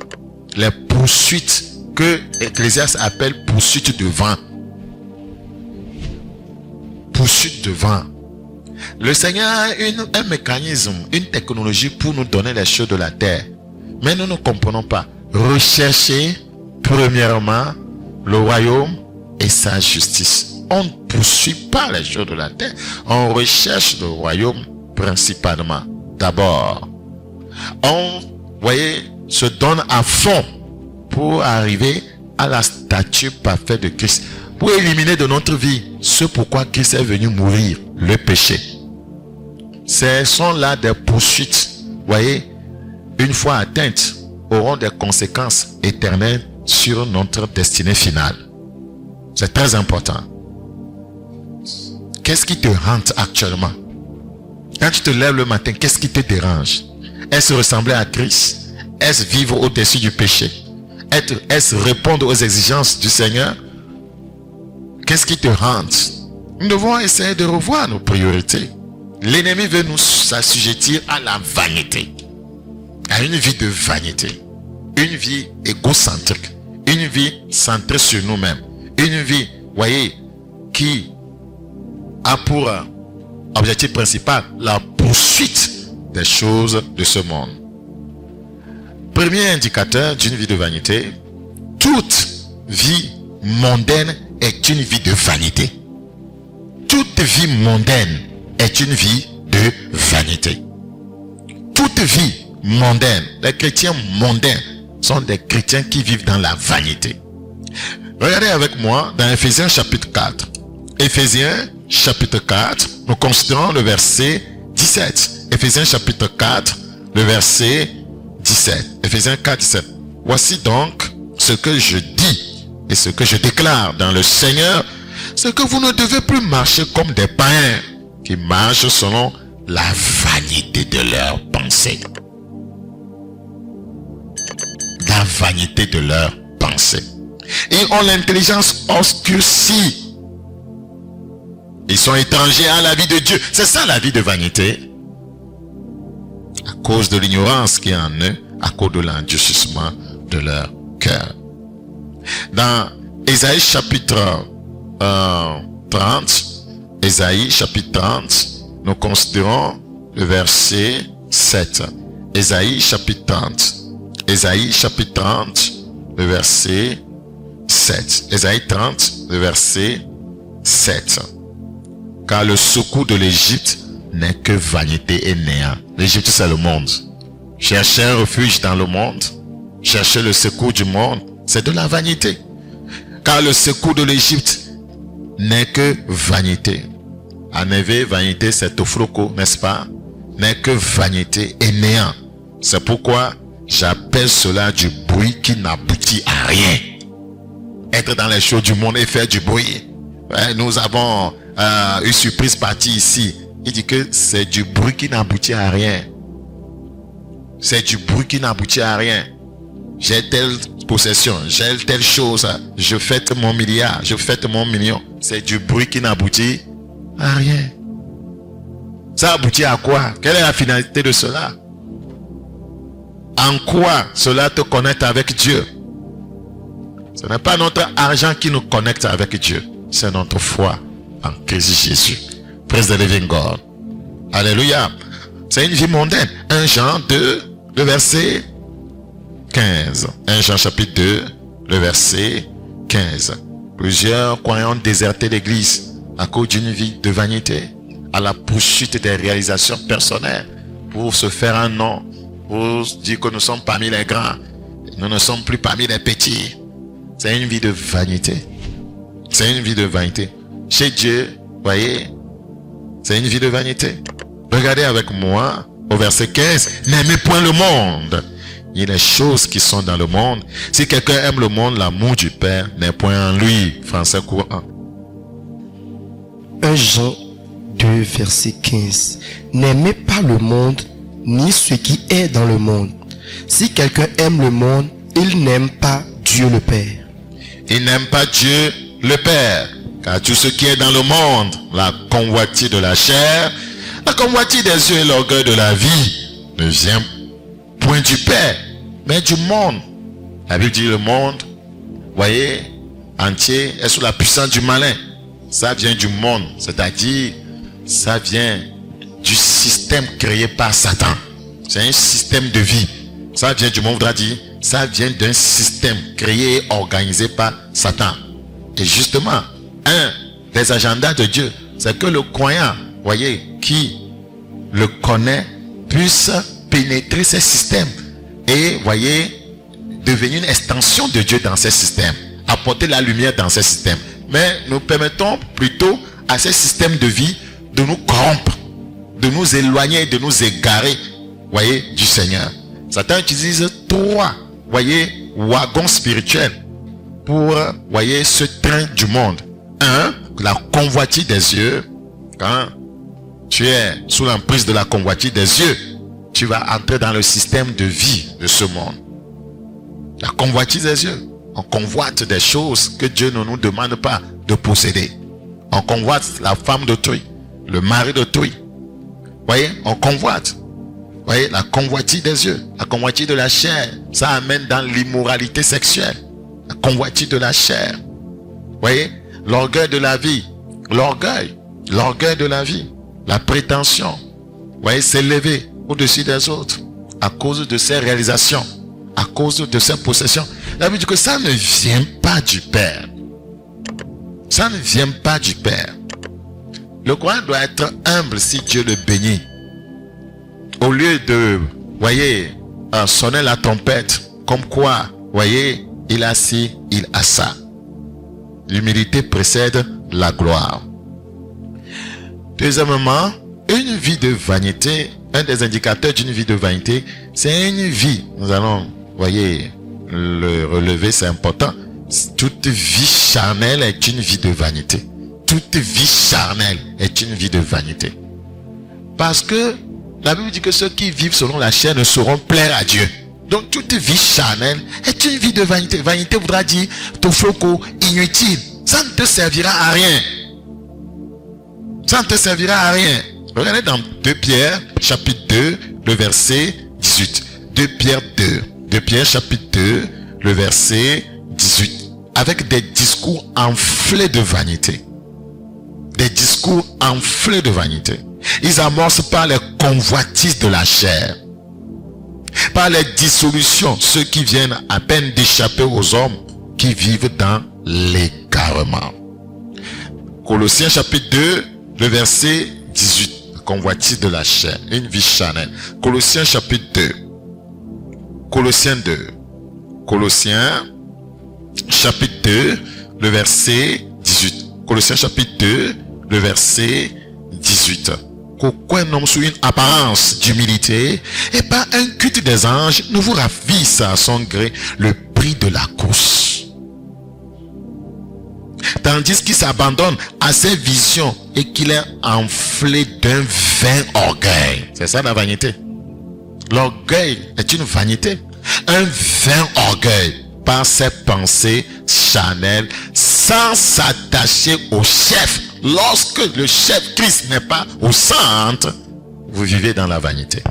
Les poursuites que Ecclésiaste appelle poursuites de vent. Poursuite de vent. Le Seigneur a un mécanisme, une technologie pour nous donner les choses de la terre. Mais nous ne comprenons pas. Recherchez premièrement le royaume et sa justice. On ne poursuit pas les choses de la terre. On recherche le royaume principalement. D'abord, on, voyez, se donne à fond pour arriver à la statue parfaite de Christ. Pour éliminer de notre vie ce pourquoi Christ est venu mourir, le péché. Ce sont là des poursuites, voyez, une fois atteintes, auront des conséquences éternelles sur notre destinée finale. C'est très important. Qu'est-ce qui te hante actuellement? Quand tu te lèves le matin, qu'est-ce qui te dérange? Est-ce ressembler à Christ? Est-ce vivre au-dessus du péché? Est-ce répondre aux exigences du Seigneur? Qu'est-ce qui te hante? Nous devons essayer de revoir nos priorités. L'ennemi veut nous assujettir à la vanité, à une vie de vanité, une vie égocentrique, une vie centrée sur nous-mêmes, une vie, voyez, qui a pour objectif principal la poursuite des choses de ce monde. Premier indicateur d'une vie de vanité, toute vie mondaine est une vie de vanité. Toute vie mondaine est une vie de vanité. Toute vie mondaine, les chrétiens mondains sont des chrétiens qui vivent dans la vanité. Regardez avec moi dans Éphésiens chapitre 4. Éphésiens chapitre 4, nous considérons le verset 17. Éphésiens chapitre 4, le verset 17. Éphésiens 4, 17. Voici donc ce que je dis et ce que je déclare dans le Seigneur, c'est que vous ne devez plus marcher comme des païens qui marchent selon la vanité de leurs pensées. La vanité de leurs pensées. Ils ont l'intelligence obscurcie. Ils sont étrangers à la vie de Dieu. C'est ça la vie de vanité. À cause de l'ignorance qui est en eux, à cause de l'endurcissement de leur cœur. Dans Ésaïe chapitre 30, Ésaïe chapitre 30, nous considérons le verset 7. Ésaïe chapitre 30. Ésaïe chapitre 30, le verset 7. Ésaïe 30, le verset 7. Car le secours de l'Égypte n'est que vanité et néant. L'Égypte, c'est le monde. Cherchez un refuge dans le monde. chercher le secours du monde, c'est de la vanité. Car le secours de l'Égypte n'est que vanité. En effet, vanité, c'est tofloko, n'est-ce pas? N'est que vanité et néant. C'est pourquoi j'appelle cela du bruit qui n'aboutit à rien. Être dans les choses du monde et faire du bruit. Ouais, nous avons une surprise partie ici. Il dit que c'est du bruit qui n'aboutit à rien. C'est du bruit qui n'aboutit à rien. J'ai telle possession, j'ai telle chose, je fête mon milliard, je fête mon million. C'est du bruit qui n'aboutit à rien. Ça aboutit à quoi? Quelle est la finalité de cela? En quoi cela te connecte avec Dieu? Ce n'est pas notre argent qui nous connecte avec Dieu. C'est notre foi en Christ Jésus. Praise the living God. Alléluia. C'est une vie mondaine. 1 Jean 2, le verset 15. 1 Jean chapitre 2, le verset 15. Plusieurs croyants ont déserté l'église à cause d'une vie de vanité, à la poursuite des réalisations personnelles, pour se faire un nom, pour dire que nous sommes parmi les grands. Nous ne sommes plus parmi les petits. C'est une vie de vanité. C'est une vie de vanité. Chez Dieu, voyez, c'est une vie de vanité. Regardez avec moi au verset 15. N'aimez point le monde, ni les choses qui sont dans le monde. Si quelqu'un aime le monde, l'amour du Père n'est point en lui. Français courant. 1 Jean 2, verset 15. N'aimez pas le monde, ni ce qui est dans le monde. Si quelqu'un aime le monde, il n'aime pas Dieu le Père. Il n'aime pas Dieu le Père. Car tout ce qui est dans le monde, la convoitise de la chair, la convoitise des yeux et l'orgueil de la vie, ne vient point du Père, mais du monde. La Bible dit le monde, voyez, entier est sous la puissance du malin. Ça vient du monde, c'est-à-dire, ça vient du système créé par Satan. C'est un système de vie. Ça vient du monde, voudra dire, ça vient d'un système créé et organisé par Satan. Et justement, un des agendas de Dieu, c'est que le croyant, voyez, qui le connaît, puisse pénétrer ces systèmes et, voyez, devenir une extension de Dieu dans ces systèmes, apporter la lumière dans ces systèmes. Mais nous permettons plutôt à ces systèmes de vie de nous corrompre, de nous éloigner, de nous égarer, voyez, du Seigneur. Satan utilise 3, voyez, wagons spirituels pour, voyez, ce train du monde. 1, la convoitise des yeux. Quand tu es sous l'emprise de la convoitise des yeux, tu vas entrer dans le système de vie de ce monde. La convoitise des yeux. On convoite des choses que Dieu ne nous demande pas de posséder. On convoite la femme d'autrui, le mari d'autrui. Voyez, on convoite. Voyez, la convoitise des yeux, la convoitise de la chair, ça amène dans l'immoralité sexuelle. La convoitise de la chair. Voyez, l'orgueil de la vie, l'orgueil de la vie, la prétention. Voyez, s'élever au-dessus des autres à cause de ses réalisations, à cause de ses possessions. La Bible dit que ça ne vient pas du Père. Ça ne vient pas du Père. Le croyant doit être humble si Dieu le bénit. Au lieu de, voyez, sonner la trompette, comme quoi, voyez, il a ci, il a ça. L'humilité précède la gloire. Deuxièmement, une vie de vanité, un des indicateurs d'une vie de vanité, c'est une vie, nous allons, voyez, le relever, c'est important. Toute vie charnelle est une vie de vanité. Toute vie charnelle est une vie de vanité. Parce que la Bible dit que ceux qui vivent selon la chair ne sauront plaire à Dieu. Donc toute vie charnelle est une vie de vanité. Vanité voudra dire tofoko, inutile. Ça ne te servira à rien. Ça ne te servira à rien. Regardez dans 2 Pierre, chapitre 2, le verset 18. 2 Pierre 2. 2 Pierre, chapitre 2, le verset 18. Avec des discours enflés de vanité. Des discours enflés de vanité. Ils amorcent par les convoitises de la chair, par les dissolutions, ceux qui viennent à peine d'échapper aux hommes qui vivent dans l'égarement. Colossiens chapitre 2, le verset 18, convoitise de la chair, une vie charnelle. Colossiens chapitre 2, Colossiens 2, Colossiens chapitre 2, le verset 18. Colossiens chapitre 2, le verset 18. Qu'aucun homme sous une apparence d'humilité et par un culte des anges ne vous ravisse à son gré le prix de la course. Tandis qu'il s'abandonne à ses visions et qu'il est enflé d'un vain orgueil. C'est ça la vanité. L'orgueil est une vanité. Un vain orgueil par ses pensées charnelles sans s'attacher au chef. Lorsque le chef Christ n'est pas au centre, vous vivez dans la vanité.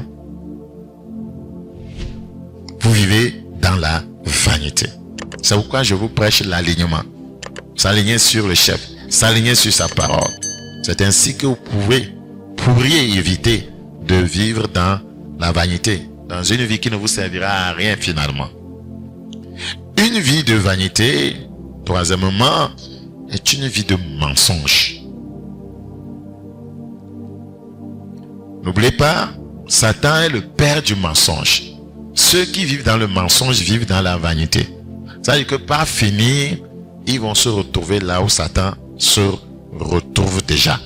Vous vivez dans la vanité. C'est pourquoi je vous prêche l'alignement. S'aligner sur le chef, s'aligner sur sa parole. C'est ainsi que vous pourriez éviter de vivre dans la vanité, dans une vie qui ne vous servira à rien finalement. Une vie de vanité, troisièmement, est une vie de mensonge. N'oubliez pas, Satan est le père du mensonge. Ceux qui vivent dans le mensonge vivent dans la vanité. C'est-à-dire que par finir, ils vont se retrouver là où Satan se retrouve déjà.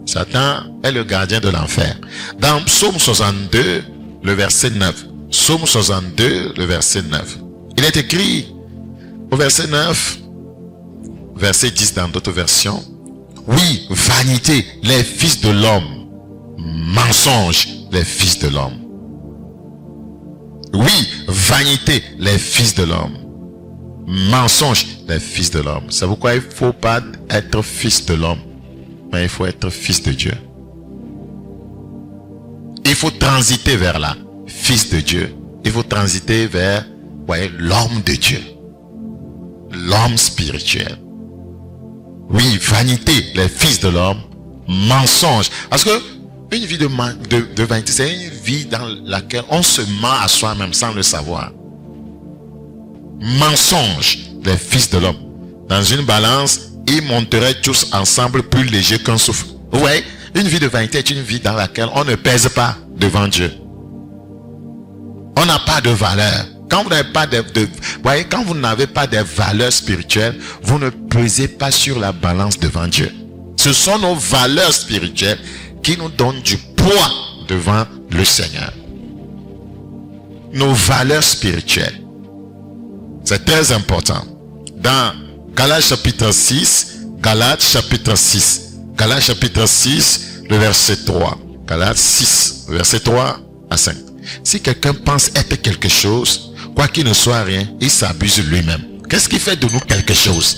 Satan est le gardien de l'enfer. Dans Psaume 62, le verset 9. Psaume 62, le verset 9. Il est écrit au verset 9, verset 10 dans d'autres versions. Oui, vanité, les fils de l'homme. Mensonge, les fils de l'homme. Oui, vanité, les fils de l'homme. Mensonge, les fils de l'homme. C'est pourquoi il ne faut pas être fils de l'homme, mais il faut être fils de Dieu. Il faut transiter vers là, fils de Dieu. Il faut transiter vers, voyez, l'homme de Dieu. L'homme spirituel. Oui, vanité, les fils de l'homme. Mensonge. Parce que une vie de vanité, c'est une vie dans laquelle on se ment à soi-même sans le savoir. Mensonge, les fils de l'homme. Dans une balance, ils monteraient tous ensemble plus légers qu'un souffle. Vous voyez, une vie de vanité est une vie dans laquelle on ne pèse pas devant Dieu. On n'a pas de valeur. Quand vous n'avez pas voyez, quand vous n'avez pas de valeurs spirituelles, vous ne pesez pas sur la balance devant Dieu. Ce sont nos valeurs spirituelles qui nous donnent du poids devant le Seigneur. Nos valeurs spirituelles. C'est très important. Dans Galates chapitre 6, Galates chapitre 6, Galates chapitre 6, le verset 3. Galates 6, verset 3 à 5. Si quelqu'un pense être quelque chose, quoi qu'il ne soit rien, il s'abuse lui-même. Qu'est-ce qui fait de nous quelque chose?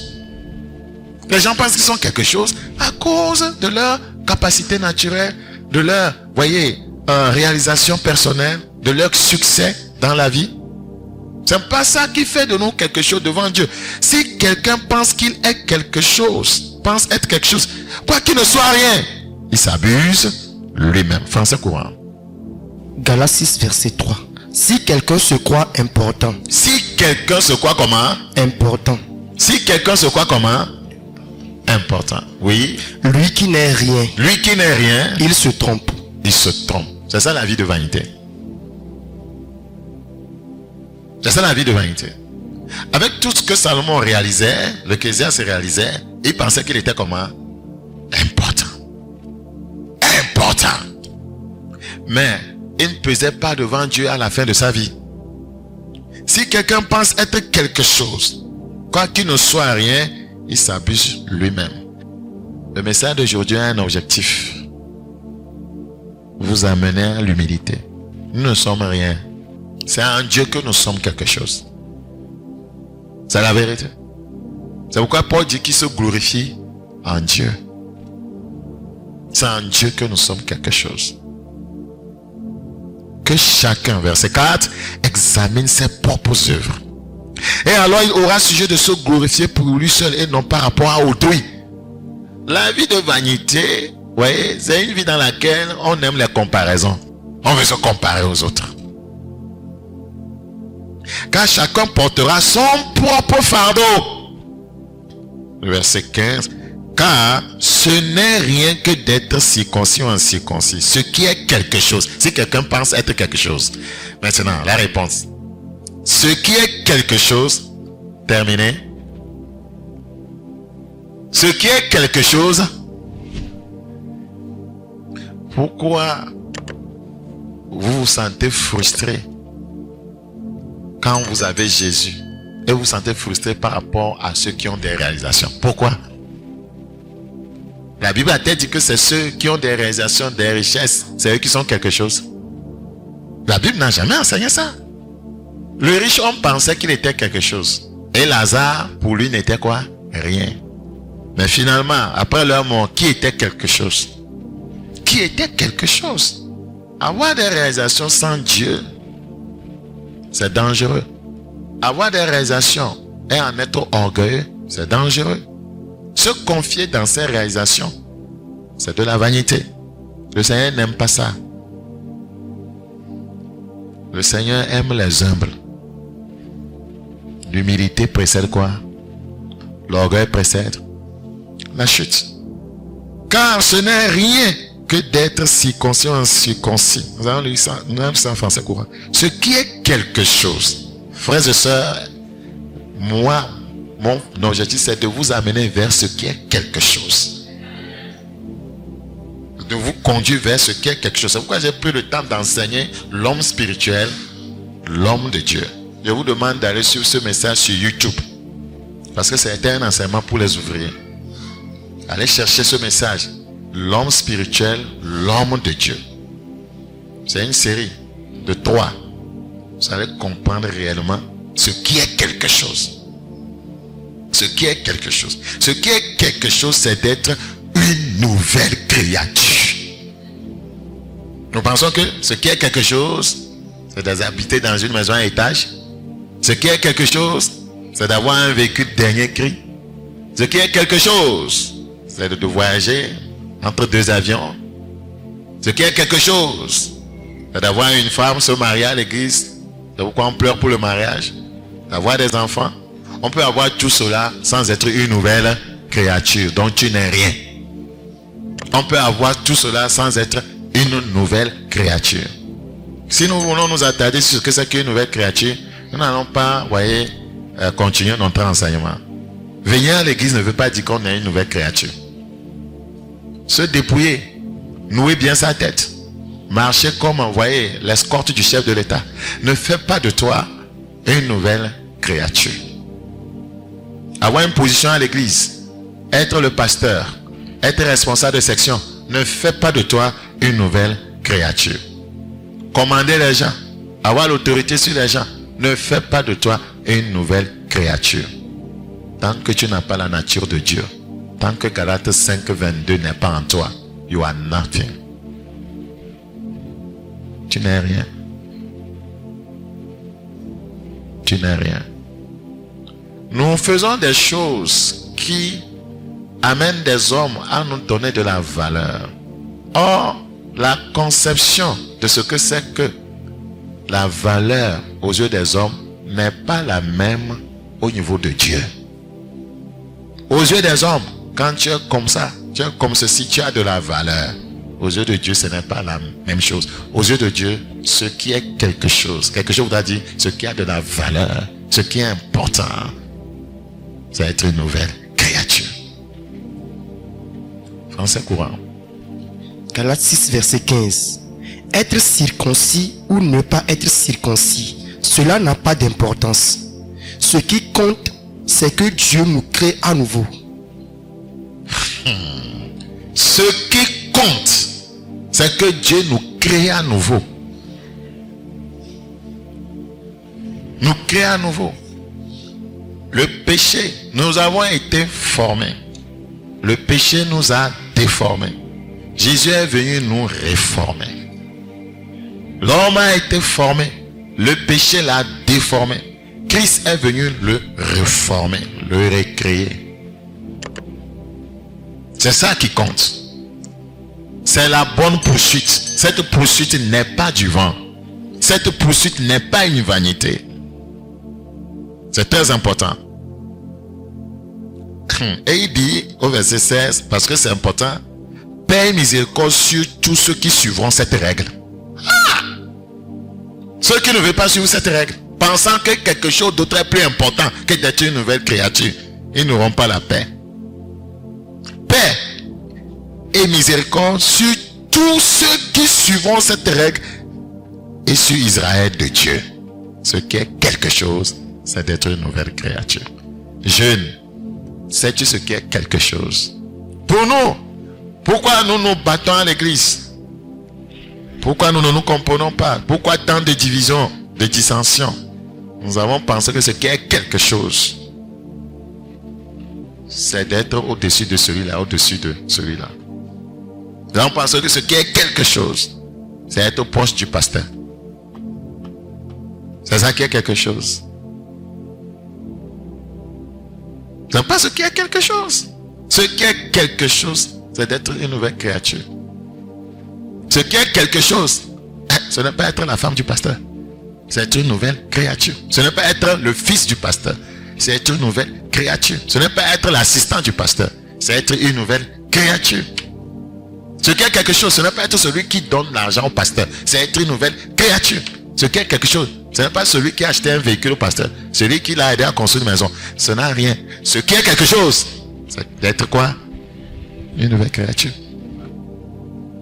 Les gens pensent qu'ils sont quelque chose à cause de leur capacité naturelle, de leur, voyez, réalisation personnelle, de leur succès dans la vie. C'est pas ça qui fait de nous quelque chose devant Dieu. Si quelqu'un pense qu'il est quelque chose, pense être quelque chose, quoi qu'il ne soit rien, il s'abuse lui-même. Français courant. Galates 6, verset 3. Si quelqu'un se croit important. Si quelqu'un se croit comment? Important. Si quelqu'un se croit comment? Important. Oui. Lui qui n'est rien. Lui qui n'est rien. Il se trompe. Il se trompe. C'est ça la vie de vanité. C'est ça la vie de vanité. Avec tout ce que Salomon réalisait, l'Ecclésiaste réalisait, il pensait qu'il était comment? Important. Important. Mais il ne pesait pas devant Dieu à la fin de sa vie. Si quelqu'un pense être quelque chose, quoi qu'il ne soit rien, il s'abuse lui-même. Le message d'aujourd'hui a un objectif. Vous amener à l'humilité. Nous ne sommes rien. C'est en Dieu que nous sommes quelque chose. C'est la vérité. C'est pourquoi Paul dit qu'il se glorifie en Dieu. C'est en Dieu que nous sommes quelque chose. Que chacun, verset 4, examine ses propres œuvres. Et alors il aura sujet de se glorifier pour lui seul et non par rapport à autrui. La vie de vanité, vous voyez, c'est une vie dans laquelle on aime les comparaisons. On veut se comparer aux autres. Car chacun portera son propre fardeau. Verset 15. Car ce n'est rien que d'être circoncis ou incirconcis. Ce qui est quelque chose. Si quelqu'un pense être quelque chose. Maintenant, la réponse. Ce qui est quelque chose, terminé. Ce qui est quelque chose, pourquoi vous vous sentez frustré quand vous avez Jésus et vous vous sentez frustré par rapport à ceux qui ont des réalisations? Pourquoi? La Bible a-t-elle dit que c'est ceux qui ont des réalisations, des richesses, c'est eux qui sont quelque chose? La Bible n'a jamais enseigné ça. Le riche homme pensait qu'il était quelque chose. Et Lazare, pour lui, n'était quoi? Rien. Mais finalement, après leur mort, qui était quelque chose? Qui était quelque chose? Avoir des réalisations sans Dieu, c'est dangereux. Avoir des réalisations et en être orgueilleux, c'est dangereux. Se confier dans ses réalisations, c'est de la vanité. Le Seigneur n'aime pas ça. Le Seigneur aime les humbles. L'humilité précède quoi? L'orgueil précède la chute. Car ce n'est rien que d'être circoncis ou incirconcis. Nous avons lu ça, nous avons ça en français courant. Ce qui est quelque chose. Frères et sœurs, moi, mon objectif, c'est de vous amener vers ce qui est quelque chose. De vous conduire vers ce qui est quelque chose. C'est pourquoi j'ai pris le temps d'enseigner l'homme spirituel, l'homme de Dieu. Je vous demande d'aller suivre ce message sur YouTube. Parce que c'était un enseignement pour les ouvriers. Allez chercher ce message. L'homme spirituel, l'homme de Dieu. C'est une série de 3. Vous allez comprendre réellement ce qui est quelque chose. Ce qui est quelque chose. Ce qui est quelque chose, c'est d'être une nouvelle créature. Nous pensons que ce qui est quelque chose, c'est d'habiter dans une maison à étage. Ce qui est quelque chose, c'est d'avoir un véhicule dernier cri. Ce qui est quelque chose, c'est de voyager entre 2 avions. Ce qui est quelque chose, c'est d'avoir une femme se marier à l'église. C'est pourquoi on pleure pour le mariage. D'avoir des enfants. On peut avoir tout cela sans être une nouvelle créature dont tu n'es rien. On peut avoir tout cela sans être une nouvelle créature. Si nous voulons nous attarder sur ce que c'est qu'une nouvelle créature, nous n'allons pas, voyez, continuer notre enseignement. Venir à l'église ne veut pas dire qu'on est une nouvelle créature. Se dépouiller, nouer bien sa tête, marcher comme, voyez, l'escorte du chef de l'État, ne fait pas de toi une nouvelle créature. Avoir une position à l'église, être le pasteur, être responsable de section, ne fait pas de toi une nouvelle créature. Commander les gens, avoir l'autorité sur les gens, ne fait pas de toi une nouvelle créature. Tant que tu n'as pas la nature de Dieu, tant que Galates 5, 22 n'est pas en toi, you are nothing. Tu n'es rien. Tu n'es rien. Nous faisons des choses qui amènent des hommes à nous donner de la valeur. Or, la conception de ce que c'est que la valeur aux yeux des hommes n'est pas la même au niveau de Dieu. Aux yeux des hommes, quand tu es comme ça, tu es comme ceci, tu as de la valeur. Aux yeux de Dieu, ce n'est pas la même chose. Aux yeux de Dieu, ce qui est quelque chose voudra dire ce qui a de la valeur, ce qui est important, c'est être une nouvelle créature. Français courant. Galates 6, verset 15. Être circoncis ou ne pas être circoncis, cela n'a pas d'importance. Ce qui compte, c'est que Dieu nous crée à nouveau. Ce qui compte, c'est que Dieu nous crée à nouveau. Nous crée à nouveau. Le péché, nous avons été formés. Le péché nous a déformés. Jésus est venu nous réformer. L'homme a été formé. Le péché l'a déformé. Christ est venu le réformer, le recréer. C'est ça qui compte. C'est la bonne poursuite. Cette poursuite n'est pas du vent. Cette poursuite n'est pas une vanité. C'est très important. Et il dit au verset 16, parce que c'est important, Père miséricorde sur tous ceux qui suivront cette règle. Ceux qui ne veulent pas suivre cette règle, pensant que quelque chose d'autre est plus important que d'être une nouvelle créature, ils n'auront pas la paix. Paix et miséricorde sur tous ceux qui suivront cette règle et sur Israël de Dieu. Ce qui est quelque chose, c'est d'être une nouvelle créature. Jeune, sais-tu ce qui est quelque chose? Pour nous, pourquoi nous nous battons à l'église? Pourquoi nous ne nous comprenons pas? Pourquoi tant de divisions, de dissensions? Nous avons pensé que ce qui est quelque chose, c'est d'être au-dessus de celui-là, au-dessus de celui-là. Nous avons pensé que ce qui est quelque chose, c'est être proche du pasteur. C'est ça qui est quelque chose. Ce n'est pas ce qui est quelque chose. Ce qui est quelque chose, c'est d'être une nouvelle créature. Ce qui est quelque chose, ce n'est pas être la femme du pasteur. C'est être une nouvelle créature. Ce n'est pas être le fils du pasteur. C'est être une nouvelle créature. Ce n'est pas être l'assistant du pasteur. C'est être une nouvelle créature. Ce qui est quelque chose, ce n'est pas être celui qui donne l'argent au pasteur. C'est être une nouvelle créature. Ce qui est quelque chose, ce n'est pas celui qui a acheté un véhicule au pasteur. Celui qui l'a aidé à construire une maison. Ce n'a rien. Ce qui est quelque chose, c'est d'être quoi? Une nouvelle créature.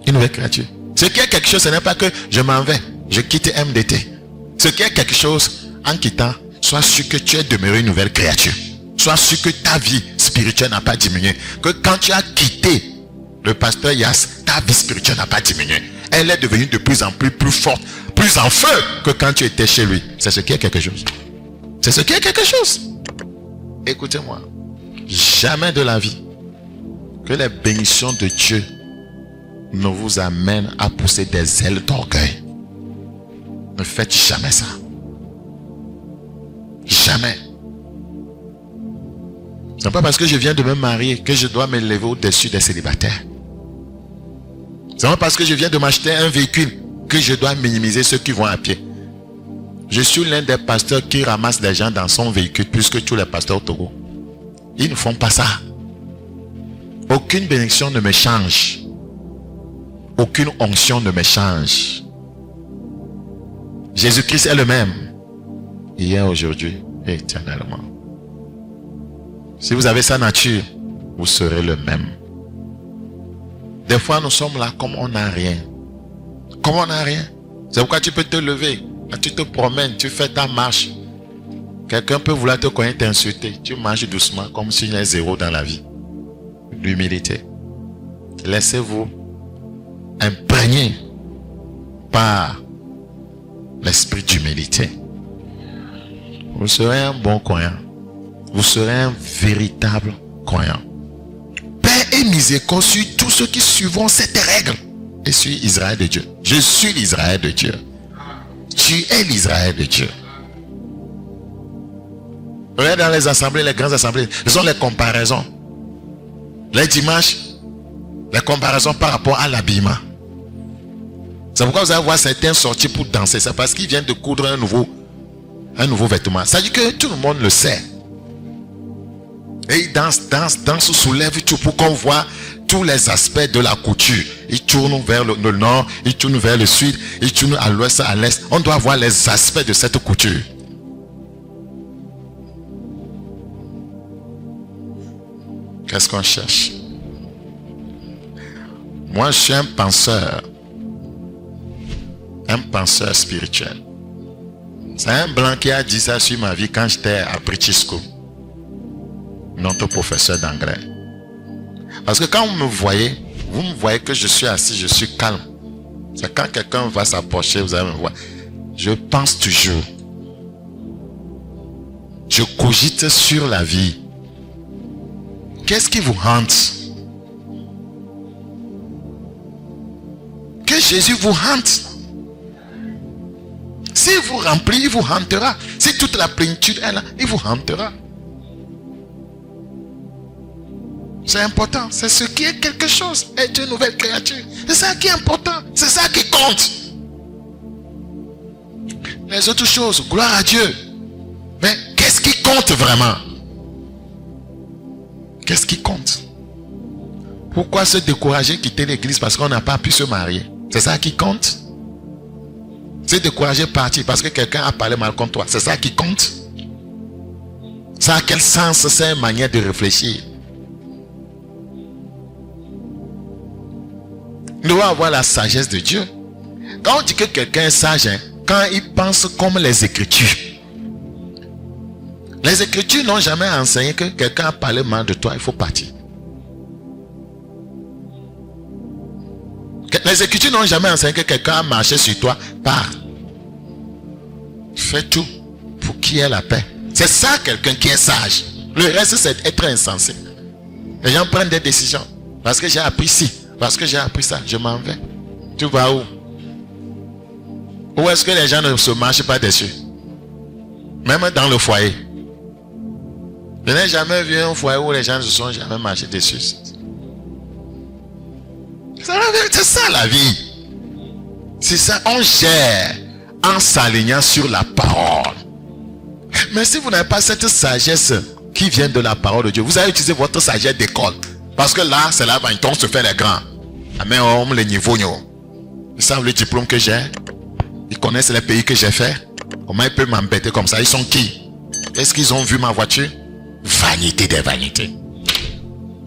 Une nouvelle créature. Ce qui est quelque chose, ce n'est pas que je m'en vais, je quitte MDT. Ce qui est quelque chose, en quittant, sois sûr que tu es demeuré une nouvelle créature. Sois sûr que ta vie spirituelle n'a pas diminué. Que quand tu as quitté le pasteur Yass, ta vie spirituelle n'a pas diminué. Elle est devenue de plus en plus forte, plus en feu que quand tu étais chez lui. C'est ce qui est quelque chose. C'est ce qui est quelque chose. Écoutez-moi. Jamais de la vie que les bénédictions de Dieu ne vous amènent à pousser des ailes d'orgueil. Ne faites jamais ça. Jamais. Ce n'est pas parce que je viens de me marier que je dois me lever au-dessus des célibataires. Ce n'est pas parce que je viens de m'acheter un véhicule que je dois minimiser ceux qui vont à pied. Je suis l'un des pasteurs qui ramasse des gens dans son véhicule plus que tous les pasteurs au Togo. Ils ne font pas ça. Aucune bénédiction ne me change. Aucune onction ne me change. Jésus-Christ est le même. Hier, aujourd'hui et éternellement. Si vous avez sa nature, vous serez le même. Des fois, nous sommes là comme on n'a rien. Comme on n'a rien. C'est pourquoi tu peux te lever. Là, tu te promènes, tu fais ta marche. Quelqu'un peut vouloir te connaître, t'insulter. Tu marches doucement comme s'il y a zéro dans la vie. L'humilité. Laissez-vous imprégner par l'esprit d'humilité. Vous serez un bon croyant. Vous serez un véritable croyant. Paix et miséricorde sur tous ceux qui suivront cette règle. Et sur Israël de Dieu. Je suis l'Israël de Dieu. Tu es l'Israël de Dieu. Regardez dans les assemblées, les grandes assemblées, ce sont les comparaisons. Les dimanches, les comparaisons par rapport à l'habillement. C'est pourquoi vous allez voir certains sortir pour danser. C'est parce qu'ils viennent de coudre un nouveau vêtement. Ça dit que tout le monde le sait. Et ils dansent, soulèvent tout pour qu'on voit tous les aspects de la couture. Ils tournent vers le nord, ils tournent vers le sud, ils tournent à l'ouest, à l'est. On doit voir les aspects de cette couture. Qu'est-ce qu'on cherche? Moi, je suis un penseur spirituel. C'est un blanc qui a dit ça sur ma vie quand j'étais à British School, notre professeur d'anglais. Parce que quand vous me voyez que je suis assis, je suis calme. C'est quand quelqu'un va s'approcher, vous allez me voir. Je pense toujours. Je cogite sur la vie. Qu'est-ce qui vous hante? Que Jésus vous hante. S'il vous remplit, il vous hantera. Si toute la plénitude est là, il vous hantera. C'est important. C'est ce qui est quelque chose. Être une nouvelle créature. C'est ça qui est important. C'est ça qui compte. Les autres choses, gloire à Dieu. Mais qu'est-ce qui compte vraiment? Qu'est-ce qui compte? Pourquoi se décourager, quitter l'église parce qu'on n'a pas pu se marier? C'est ça qui compte? C'est décourager partir parce que quelqu'un a parlé mal contre toi. C'est ça qui compte. Ça a quel sens? C'est une manière de réfléchir. Nous devons avoir la sagesse de Dieu. Quand on dit que quelqu'un est sage, quand il pense comme les Écritures. Les Écritures n'ont jamais enseigné que quelqu'un a parlé mal de toi, il faut partir. Les Écritures n'ont jamais enseigné que quelqu'un a marché sur toi, pars. Fais tout pour qu'il y ait la paix. C'est ça quelqu'un qui est sage. Le reste, c'est être insensé. Les gens prennent des décisions. Parce que j'ai appris ci, parce que j'ai appris ça, je m'en vais. Tu vas où? Où est-ce que les gens ne se marchent pas dessus? Même dans le foyer. Je n'ai jamais vu un foyer où les gens ne se sont jamais marchés dessus. C'est ça la vie. C'est ça, on gère en s'alignant sur la parole. Mais si vous n'avez pas cette sagesse qui vient de la parole de Dieu, vous allez utiliser votre sagesse d'école. Parce que là, c'est là où on se fait les grands. Mais on les niveaux. Ils savent le diplôme que j'ai. Ils connaissent les pays que j'ai fait. Comment ils peuvent m'embêter comme ça? Ils sont qui? Est-ce qu'ils ont vu ma voiture? Vanité des vanités.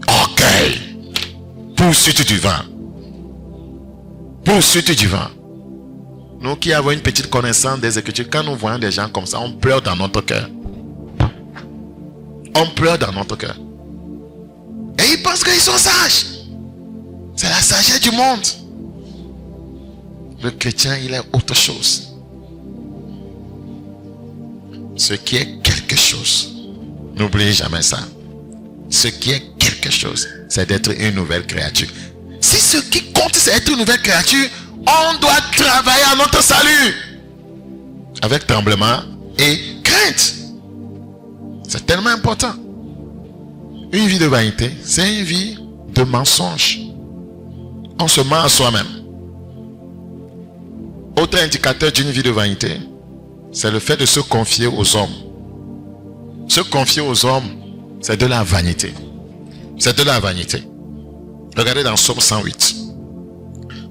Orgueil. Poursuite du vent. Poursuite du vent. Nous qui avons une petite connaissance des Écritures, quand nous voyons des gens comme ça, on pleure dans notre cœur. On pleure dans notre cœur. Et ils pensent qu'ils sont sages. C'est la sagesse du monde. Le chrétien, il est autre chose. Ce qui est quelque chose, n'oubliez jamais ça. Ce qui est quelque chose, c'est d'être une nouvelle créature. Si ce qui compte, c'est être une nouvelle créature, on doit travailler à notre salut. Avec tremblement et crainte. C'est tellement important. Une vie de vanité, c'est une vie de mensonge. On se ment à soi-même. Autre indicateur d'une vie de vanité, c'est le fait de se confier aux hommes. Se confier aux hommes, c'est de la vanité. C'est de la vanité. Regardez dans Psaume 108.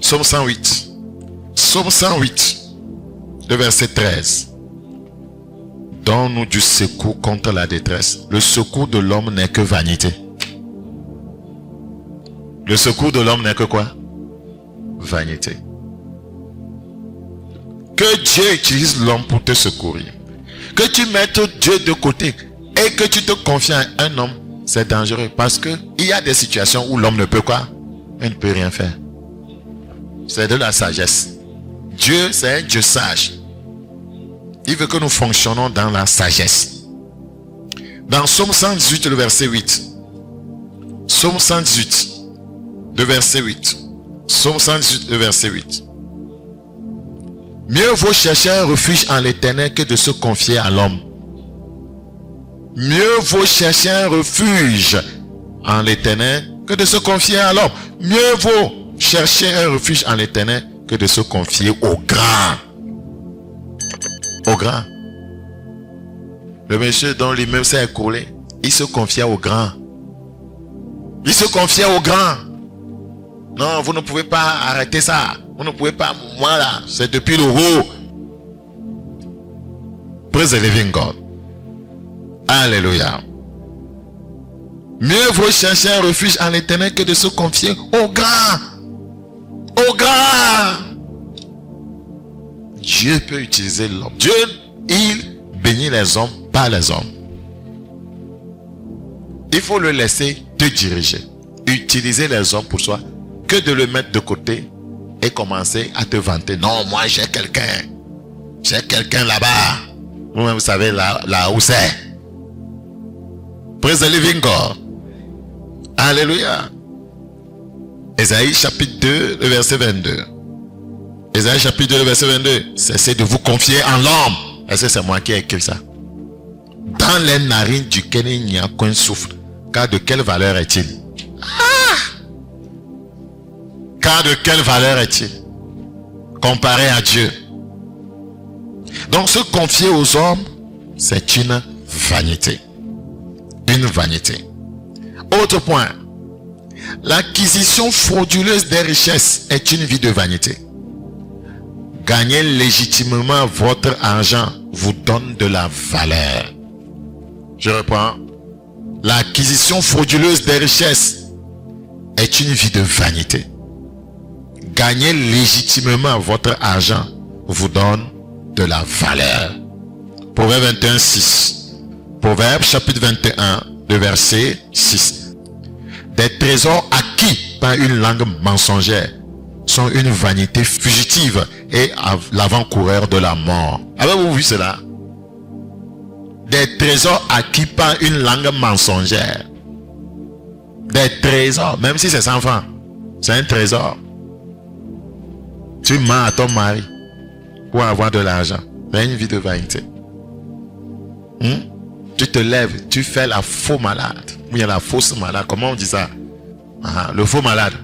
Psaume 108. Psaume 108, le verset 13. Donne-nous du secours contre la détresse. Le secours de l'homme n'est que vanité. Le secours de l'homme n'est que quoi? Vanité. Que Dieu utilise l'homme pour te secourir. Que tu mettes Dieu de côté et que tu te confies à un homme, c'est dangereux. Parce que il y a des situations où l'homme ne peut quoi? Il ne peut rien faire. C'est de la sagesse. Dieu, c'est un Dieu sage. Il veut que nous fonctionnons dans la sagesse. Dans Psaume 118, le verset 8. Psaume 118, le verset 8. Psaume 118, le verset 8. Mieux vaut chercher un refuge en l'Éternel que de se confier à l'homme. Mieux vaut chercher un refuge en l'Éternel que de se confier à l'homme. Mieux vaut chercher un refuge en l'Éternel que de se confier au grand. Au grand. Le monsieur dont l'immeuble s'est écroulé, il se confiait au grand. Il se confiait au grand. Non, vous ne pouvez pas arrêter ça. Vous ne pouvez pas. Moi là, c'est depuis le haut. Praise the living God. Alléluia. Mieux vaut chercher un refuge en l'Éternel que de se confier au grand. Au grand. Dieu peut utiliser l'homme. Dieu, il bénit les hommes par les hommes. Il faut le laisser te diriger. Utiliser les hommes pour soi. Que de le mettre de côté et commencer à te vanter. Non, moi j'ai quelqu'un. J'ai quelqu'un là-bas. Vous savez là où c'est. Praise the living God. Alléluia. Ésaïe chapitre 2, le verset 22. Ésaïe chapitre 2, le verset 22. Cessez de vous confier en l'homme. Est-ce que c'est moi qui ai écrit ça? Dans les narines duquel il n'y a qu'un souffle. Car de quelle valeur est-il? Car de quelle valeur est-il comparé à Dieu? Donc se confier aux hommes, c'est une vanité. Une vanité. Autre point. L'acquisition frauduleuse des richesses est une vie de vanité. Gagner légitimement votre argent vous donne de la valeur. Je reprends. L'acquisition frauduleuse des richesses est une vie de vanité. Gagner légitimement votre argent vous donne de la valeur. Proverbe 21, 6. Proverbe chapitre 21, le verset 6. Des trésors acquis par une langue mensongère sont une vanité fugitive et l'avant-coureur de la mort. Avez-vous vu cela? Des trésors acquis par une langue mensongère. Des trésors, même si c'est 100 francs, c'est un trésor. Tu mens à ton mari pour avoir de l'argent. C'est une vie de vanité. Tu te lèves, tu fais la faux malade. Il y a la fausse malade. Comment on dit ça? Le faux malade.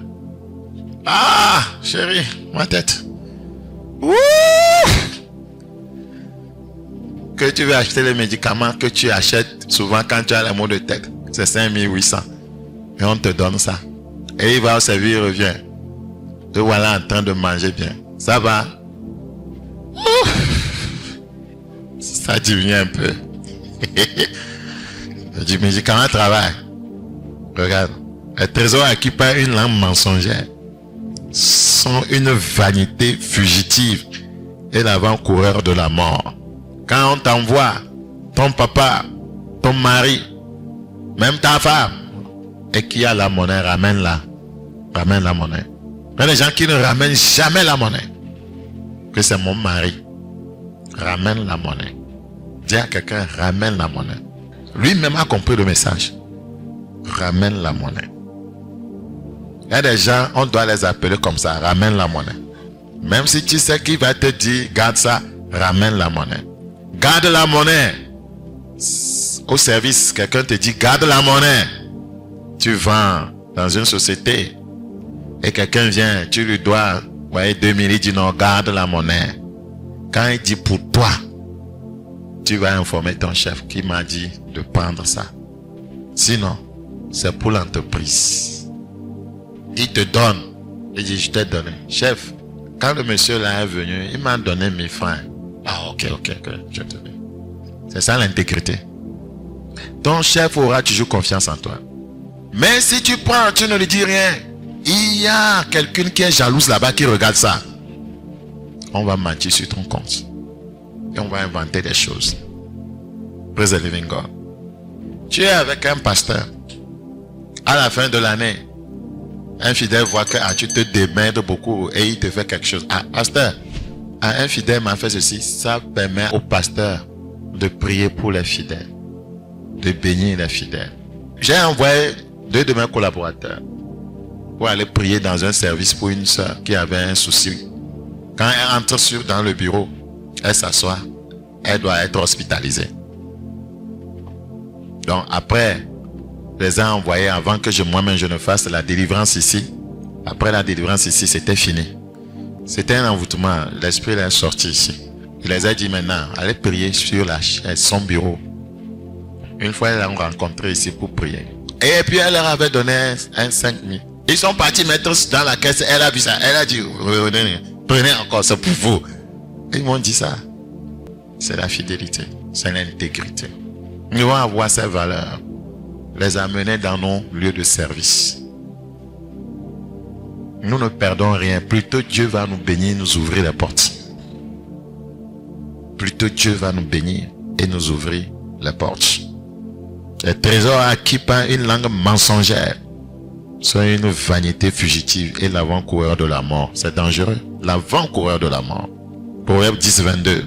Ah, chérie, ma tête. Ouh! Que tu veux acheter les médicaments que tu achètes souvent quand tu as les maux de tête. C'est 5800. Et on te donne ça. Et il va au service, il revient. Te voilà en train de manger bien. Ça va? Ouh! Ça diminue un peu. Du médicament travail. Regarde. Les trésors acquis par une langue mensongère sont une vanité fugitive et l'avant-coureur de la mort. Quand on t'envoie ton papa, ton mari, même ta femme, et qui a la monnaie, ramène-la. Ramène la monnaie. Il y a des gens qui ne ramènent jamais la monnaie. Que c'est mon mari. Ramène la monnaie. Dis à quelqu'un, ramène la monnaie. Lui-même a compris le message. Ramène la monnaie. Il y a des gens, on doit les appeler comme ça. Ramène la monnaie. Même si tu sais qu'il va te dire, garde ça, ramène la monnaie. Garde la monnaie. Au service, quelqu'un te dit, garde la monnaie. Tu vends dans une société et quelqu'un vient, tu lui dois 2000, il dit non, garde la monnaie. Quand il dit pour toi, tu vas informer ton chef qui m'a dit de prendre ça. Sinon, c'est pour l'entreprise. Il te donne. Il dit, je t'ai donné. Chef, quand le monsieur là est venu, il m'a donné 1000 francs. Ah, ok, je te donne. C'est ça l'intégrité. Ton chef aura toujours confiance en toi. Mais si tu prends, tu ne lui dis rien. Il y a quelqu'un qui est jalouse là-bas qui regarde ça. On va mentir sur ton compte. Et on va inventer des choses. Praise the living God. Tu es avec un pasteur. À la fin de l'année, un fidèle voit que tu te démerdes beaucoup et il te fait quelque chose. Ah, pasteur, un fidèle m'a fait ceci. Ça permet au pasteur de prier pour les fidèles. De bénir les fidèles. J'ai envoyé 2 de mes collaborateurs pour aller prier dans un service pour une soeur qui avait un souci. Quand elle entre dans le bureau, elle s'assoit, elle doit être hospitalisée. Donc après, je les ai envoyés avant que moi-même je ne fasse la délivrance ici. Après la délivrance ici, c'était fini. C'était un envoûtement. L'esprit est sorti ici. Je les ai dit maintenant, allez prier sur son bureau. Une fois, ils l'ont rencontré ici pour prier. Et puis, elle leur avait donné un 5 000. Ils sont partis mettre dans la caisse. Elle a vu ça. Elle a dit, prenez encore ça pour vous. Ils m'ont dit ça. C'est la fidélité. C'est l'intégrité. Nous devons avoir ces valeurs. Les amener dans nos lieux de service. Nous ne perdons rien. Plutôt Dieu va nous bénir, nous ouvrir les portes. Plutôt Dieu va nous bénir et nous ouvrir les portes. Les trésors acquis par une langue mensongère sont une vanité fugitive et l'avant-coureur de la mort. C'est dangereux. L'avant-coureur de la mort. Proverbe 10, 22.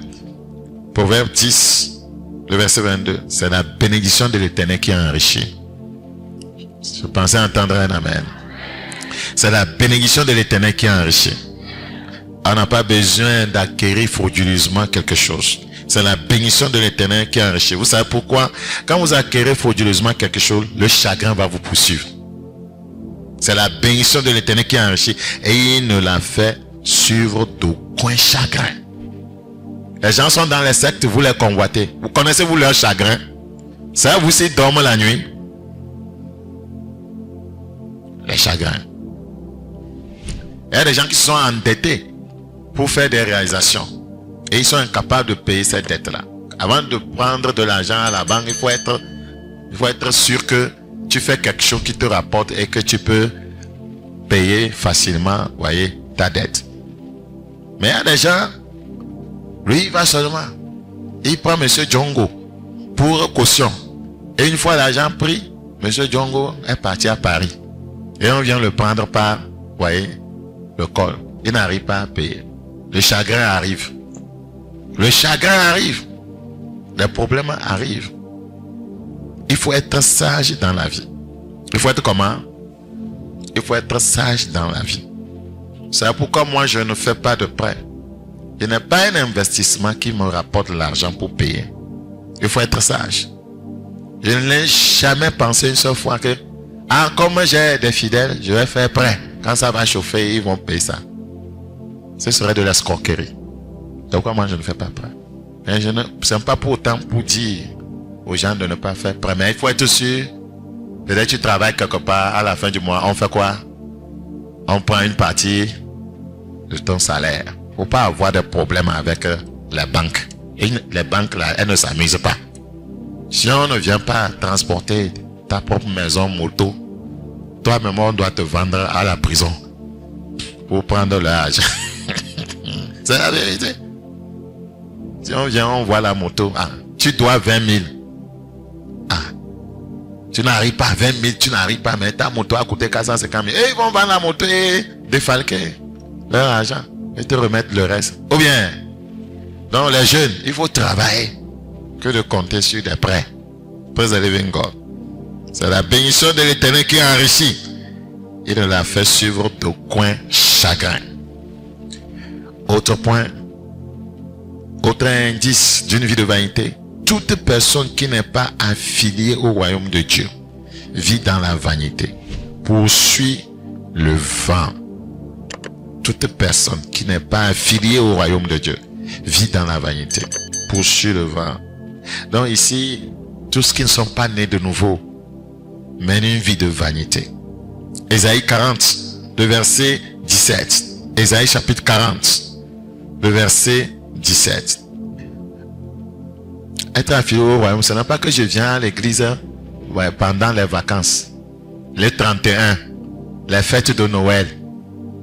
Proverbe 10, le verset 22. C'est la bénédiction de l'Éternel qui enrichit. Je pensais entendre un amen. C'est la bénédiction de l'Éternel qui enrichit. On n'a pas besoin d'acquérir frauduleusement quelque chose. C'est la bénédiction de l'Éternel qui enrichit. Vous savez pourquoi? Quand vous acquérez frauduleusement quelque chose, le chagrin va vous poursuivre. C'est la bénédiction de l'Éternel qui enrichit. Et il ne la fait suivre d'aucun chagrin. Les gens sont dans les sectes, vous les convoitez. Vous connaissez-vous leur chagrin? Ça, vous aussi dorment la nuit. Les chagrins. Il y a des gens qui sont endettés pour faire des réalisations. Et ils sont incapables de payer cette dette-là. Avant de prendre de l'argent à la banque, il faut être sûr que tu fais quelque chose qui te rapporte et que tu peux payer facilement, voyez, ta dette. Mais il y a des gens, lui, il va seulement, il prend M. Djongo pour caution. Et une fois l'argent pris, M. Djongo est parti à Paris. Et on vient le prendre par, voyez, le col. Il n'arrive pas à payer. Le chagrin arrive. Le chagrin arrive. Les problèmes arrivent. Il faut être sage dans la vie. Il faut être comment? Il faut être sage dans la vie. C'est pourquoi moi je ne fais pas de prêt. Je n'ai pas un investissement qui me rapporte l'argent pour payer. Il faut être sage. Je n'ai jamais pensé une seule fois que, comme j'ai des fidèles, je vais faire prêt. Quand ça va chauffer, ils vont payer ça. Ce serait de l'escroquerie. C'est pourquoi moi je ne fais pas prêt. Et je ne sais pas pour autant pour dire aux gens de ne pas faire prêt. Mais il faut être sûr. Peut-être que tu travailles quelque part, à la fin du mois, on fait quoi? On prend une partie de ton salaire. Il ne faut pas avoir de problème avec les banques. Et les banques, là, elles ne s'amusent pas. Si on ne vient pas transporter ta propre maison, moto, toi-même, on doit te vendre à la prison pour prendre l'argent. C'est la vérité. Si on vient, on voit la moto. Tu dois 20 000. Tu n'arrives pas à 20 000, tu n'arrives pas, mais ta moto a coûté 450 000. Et ils vont vendre la moto et défalquer leur argent et te remettre le reste. Ou bien, donc les jeunes, il faut travailler que de compter sur des prêts. Praise the living God. C'est la bénédiction de l'Éternel qui enrichit. Il ne la fait suivre d'aucun chagrin. Autre point, autre indice d'une vie de vanité. Toute personne qui n'est pas affiliée au royaume de Dieu vit dans la vanité, poursuit le vent. Toute personne qui n'est pas affiliée au royaume de Dieu vit dans la vanité, poursuit le vent. Donc ici, tous ceux qui ne sont pas nés de nouveau mènent une vie de vanité. Ésaïe 40, le verset 17. Ésaïe chapitre 40, le verset 17. Être affilié au royaume, ce n'est pas que je viens à l'église pendant les vacances, les 31, les fêtes de Noël.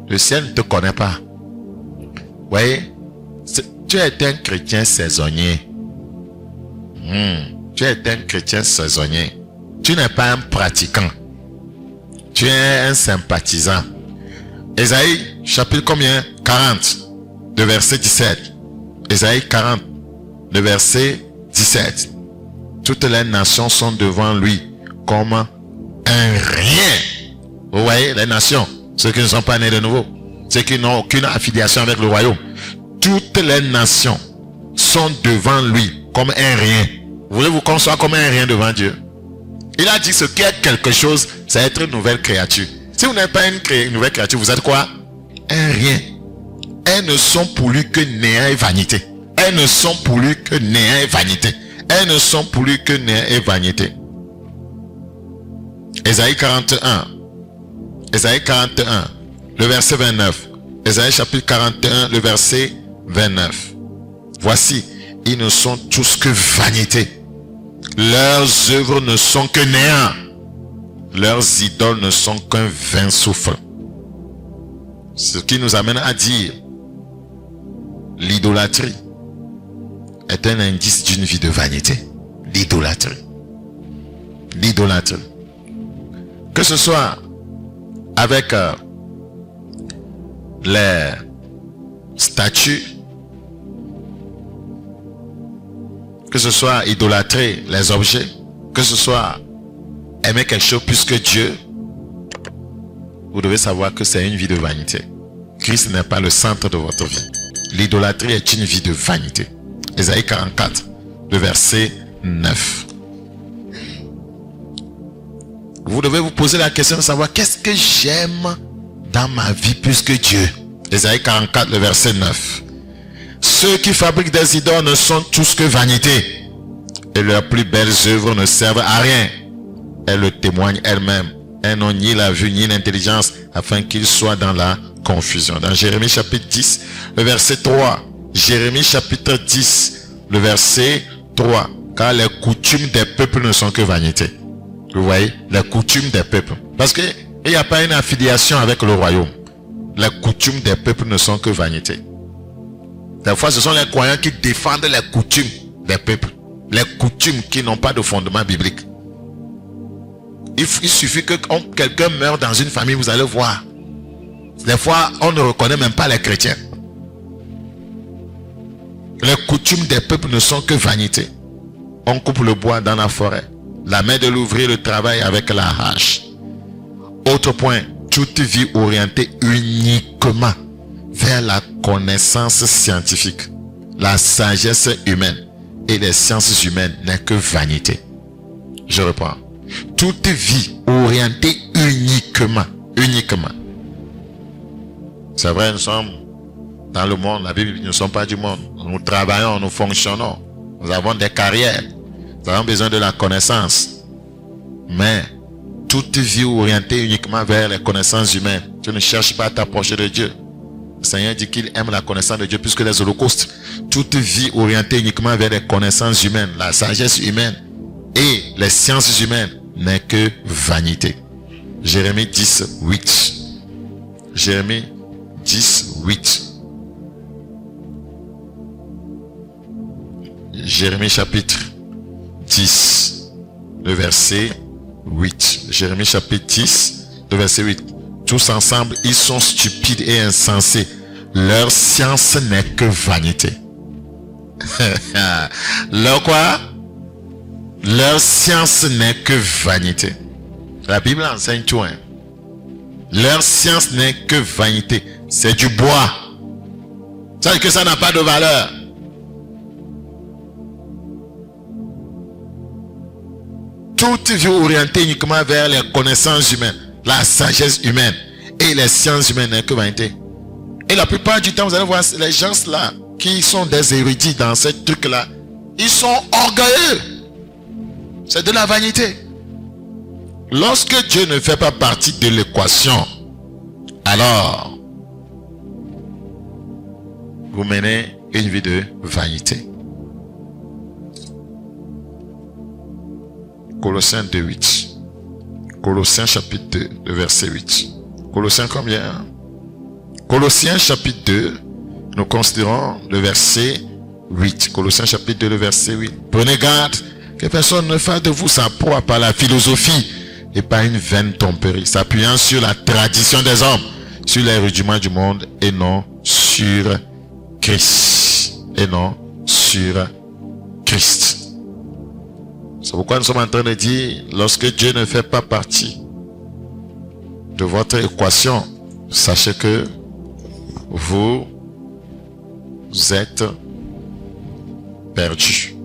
Le ciel ne te connaît pas. Vous voyez, tu es un chrétien saisonnier. Tu es un chrétien saisonnier. Tu n'es pas un pratiquant. Tu es un sympathisant. Ésaïe, chapitre combien? 40, le verset 17. Ésaïe 40, le verset 17. Toutes les nations sont devant lui comme un rien. Vous voyez, les nations, ceux qui ne sont pas nés de nouveau, ceux qui n'ont aucune affiliation avec le royaume, toutes les nations sont devant lui comme un rien. Voulez-vous qu'on soit comme un rien devant Dieu? Il a dit ce qui est quelque chose, c'est être une nouvelle créature. Si vous n'êtes pas une nouvelle créature, vous êtes quoi? Un rien. Elles ne sont pour lui que néant et vanité. Elles ne sont pour lui que néant et vanité. Elles ne sont pour lui que néant et vanité. Ésaïe 41. Ésaïe 41, le verset 29. Ésaïe chapitre 41, le verset 29. Voici, ils ne sont tous que vanité. Leurs œuvres ne sont que néant. Leurs idoles ne sont qu'un vain souffle. Ce qui nous amène à dire, l'idolâtrie est un indice d'une vie de vanité. L'idolâtrie. L'idolâtrie. Que ce soit avec les statues, que ce soit idolâtrer les objets, que ce soit aimer quelque chose plus que Dieu, vous devez savoir que c'est une vie de vanité. Christ n'est pas le centre de votre vie. L'idolâtrie est une vie de vanité. Ésaïe 44, le verset 9. Vous devez vous poser la question de savoir qu'est-ce que j'aime dans ma vie plus que Dieu. Ésaïe 44, le verset 9. Ceux qui fabriquent des idoles ne sont tous que vanité, et leurs plus belles œuvres ne servent à rien. Elles le témoignent elles-mêmes. Elles n'ont ni la vue ni l'intelligence, afin qu'ils soient dans la confusion. Dans Jérémie chapitre 10, le verset 3. Jérémie chapitre 10, le verset 3. Car les coutumes des peuples ne sont que vanité. Vous voyez, les coutumes des peuples. Parce que il n'y a pas une affiliation avec le royaume. Les coutumes des peuples ne sont que vanité. Des fois, ce sont les croyants qui défendent les coutumes des peuples. Les coutumes qui n'ont pas de fondement biblique. Il suffit que quelqu'un meurt dans une famille, vous allez voir. Des fois, on ne reconnaît même pas les chrétiens. Les coutumes des peuples ne sont que vanité. On coupe le bois dans la forêt. La main de l'ouvrier le travaille avec la hache. Autre point, toute vie orientée uniquement vers la connaissance scientifique, la sagesse humaine et les sciences humaines n'est que vanité. Je reprends. Toute vie orientée uniquement. C'est vrai, nous sommes dans le monde, la Bible, nous ne sommes pas du monde. Nous travaillons, nous fonctionnons. Nous avons des carrières. Nous avons besoin de la connaissance. Mais toute vie orientée uniquement vers les connaissances humaines. Tu ne cherches pas à t'approcher de Dieu. Le Seigneur dit qu'il aime la connaissance de Dieu plus que les holocaustes. Toute vie orientée uniquement vers les connaissances humaines, la sagesse humaine et les sciences humaines n'est que vanité. Jérémie 10, 8. Jérémie 10, 8. Jérémie chapitre 10, le verset 8. Jérémie chapitre 10, le verset 8. Tous ensemble, ils sont stupides et insensés. Leur science n'est que vanité. Leur quoi? Leur science n'est que vanité. La Bible enseigne tout. Leur science n'est que vanité. C'est du bois. Ça veut dire que ça n'a pas de valeur. Toute vie orientée uniquement vers les connaissances humaines, la sagesse humaine et les sciences humaines n'est que vanité. Et la plupart du temps, vous allez voir les gens là qui sont des érudits dans ces trucs là, ils sont orgueilleux. C'est de la vanité. Lorsque Dieu ne fait pas partie de l'équation, alors vous menez une vie de vanité. Colossiens 2, 8. Colossiens chapitre 2, le verset 8. Colossiens combien? Colossiens chapitre 2, nous considérons le verset 8. Colossiens chapitre 2, le verset 8. Prenez garde que personne ne fasse de vous sa proie par la philosophie et par une vaine tromperie, s'appuyant sur la tradition des hommes, sur les rudiments du monde et non sur Christ. Et non sur Christ. C'est pourquoi nous sommes en train de dire, lorsque Dieu ne fait pas partie de votre équation, sachez que vous êtes perdu.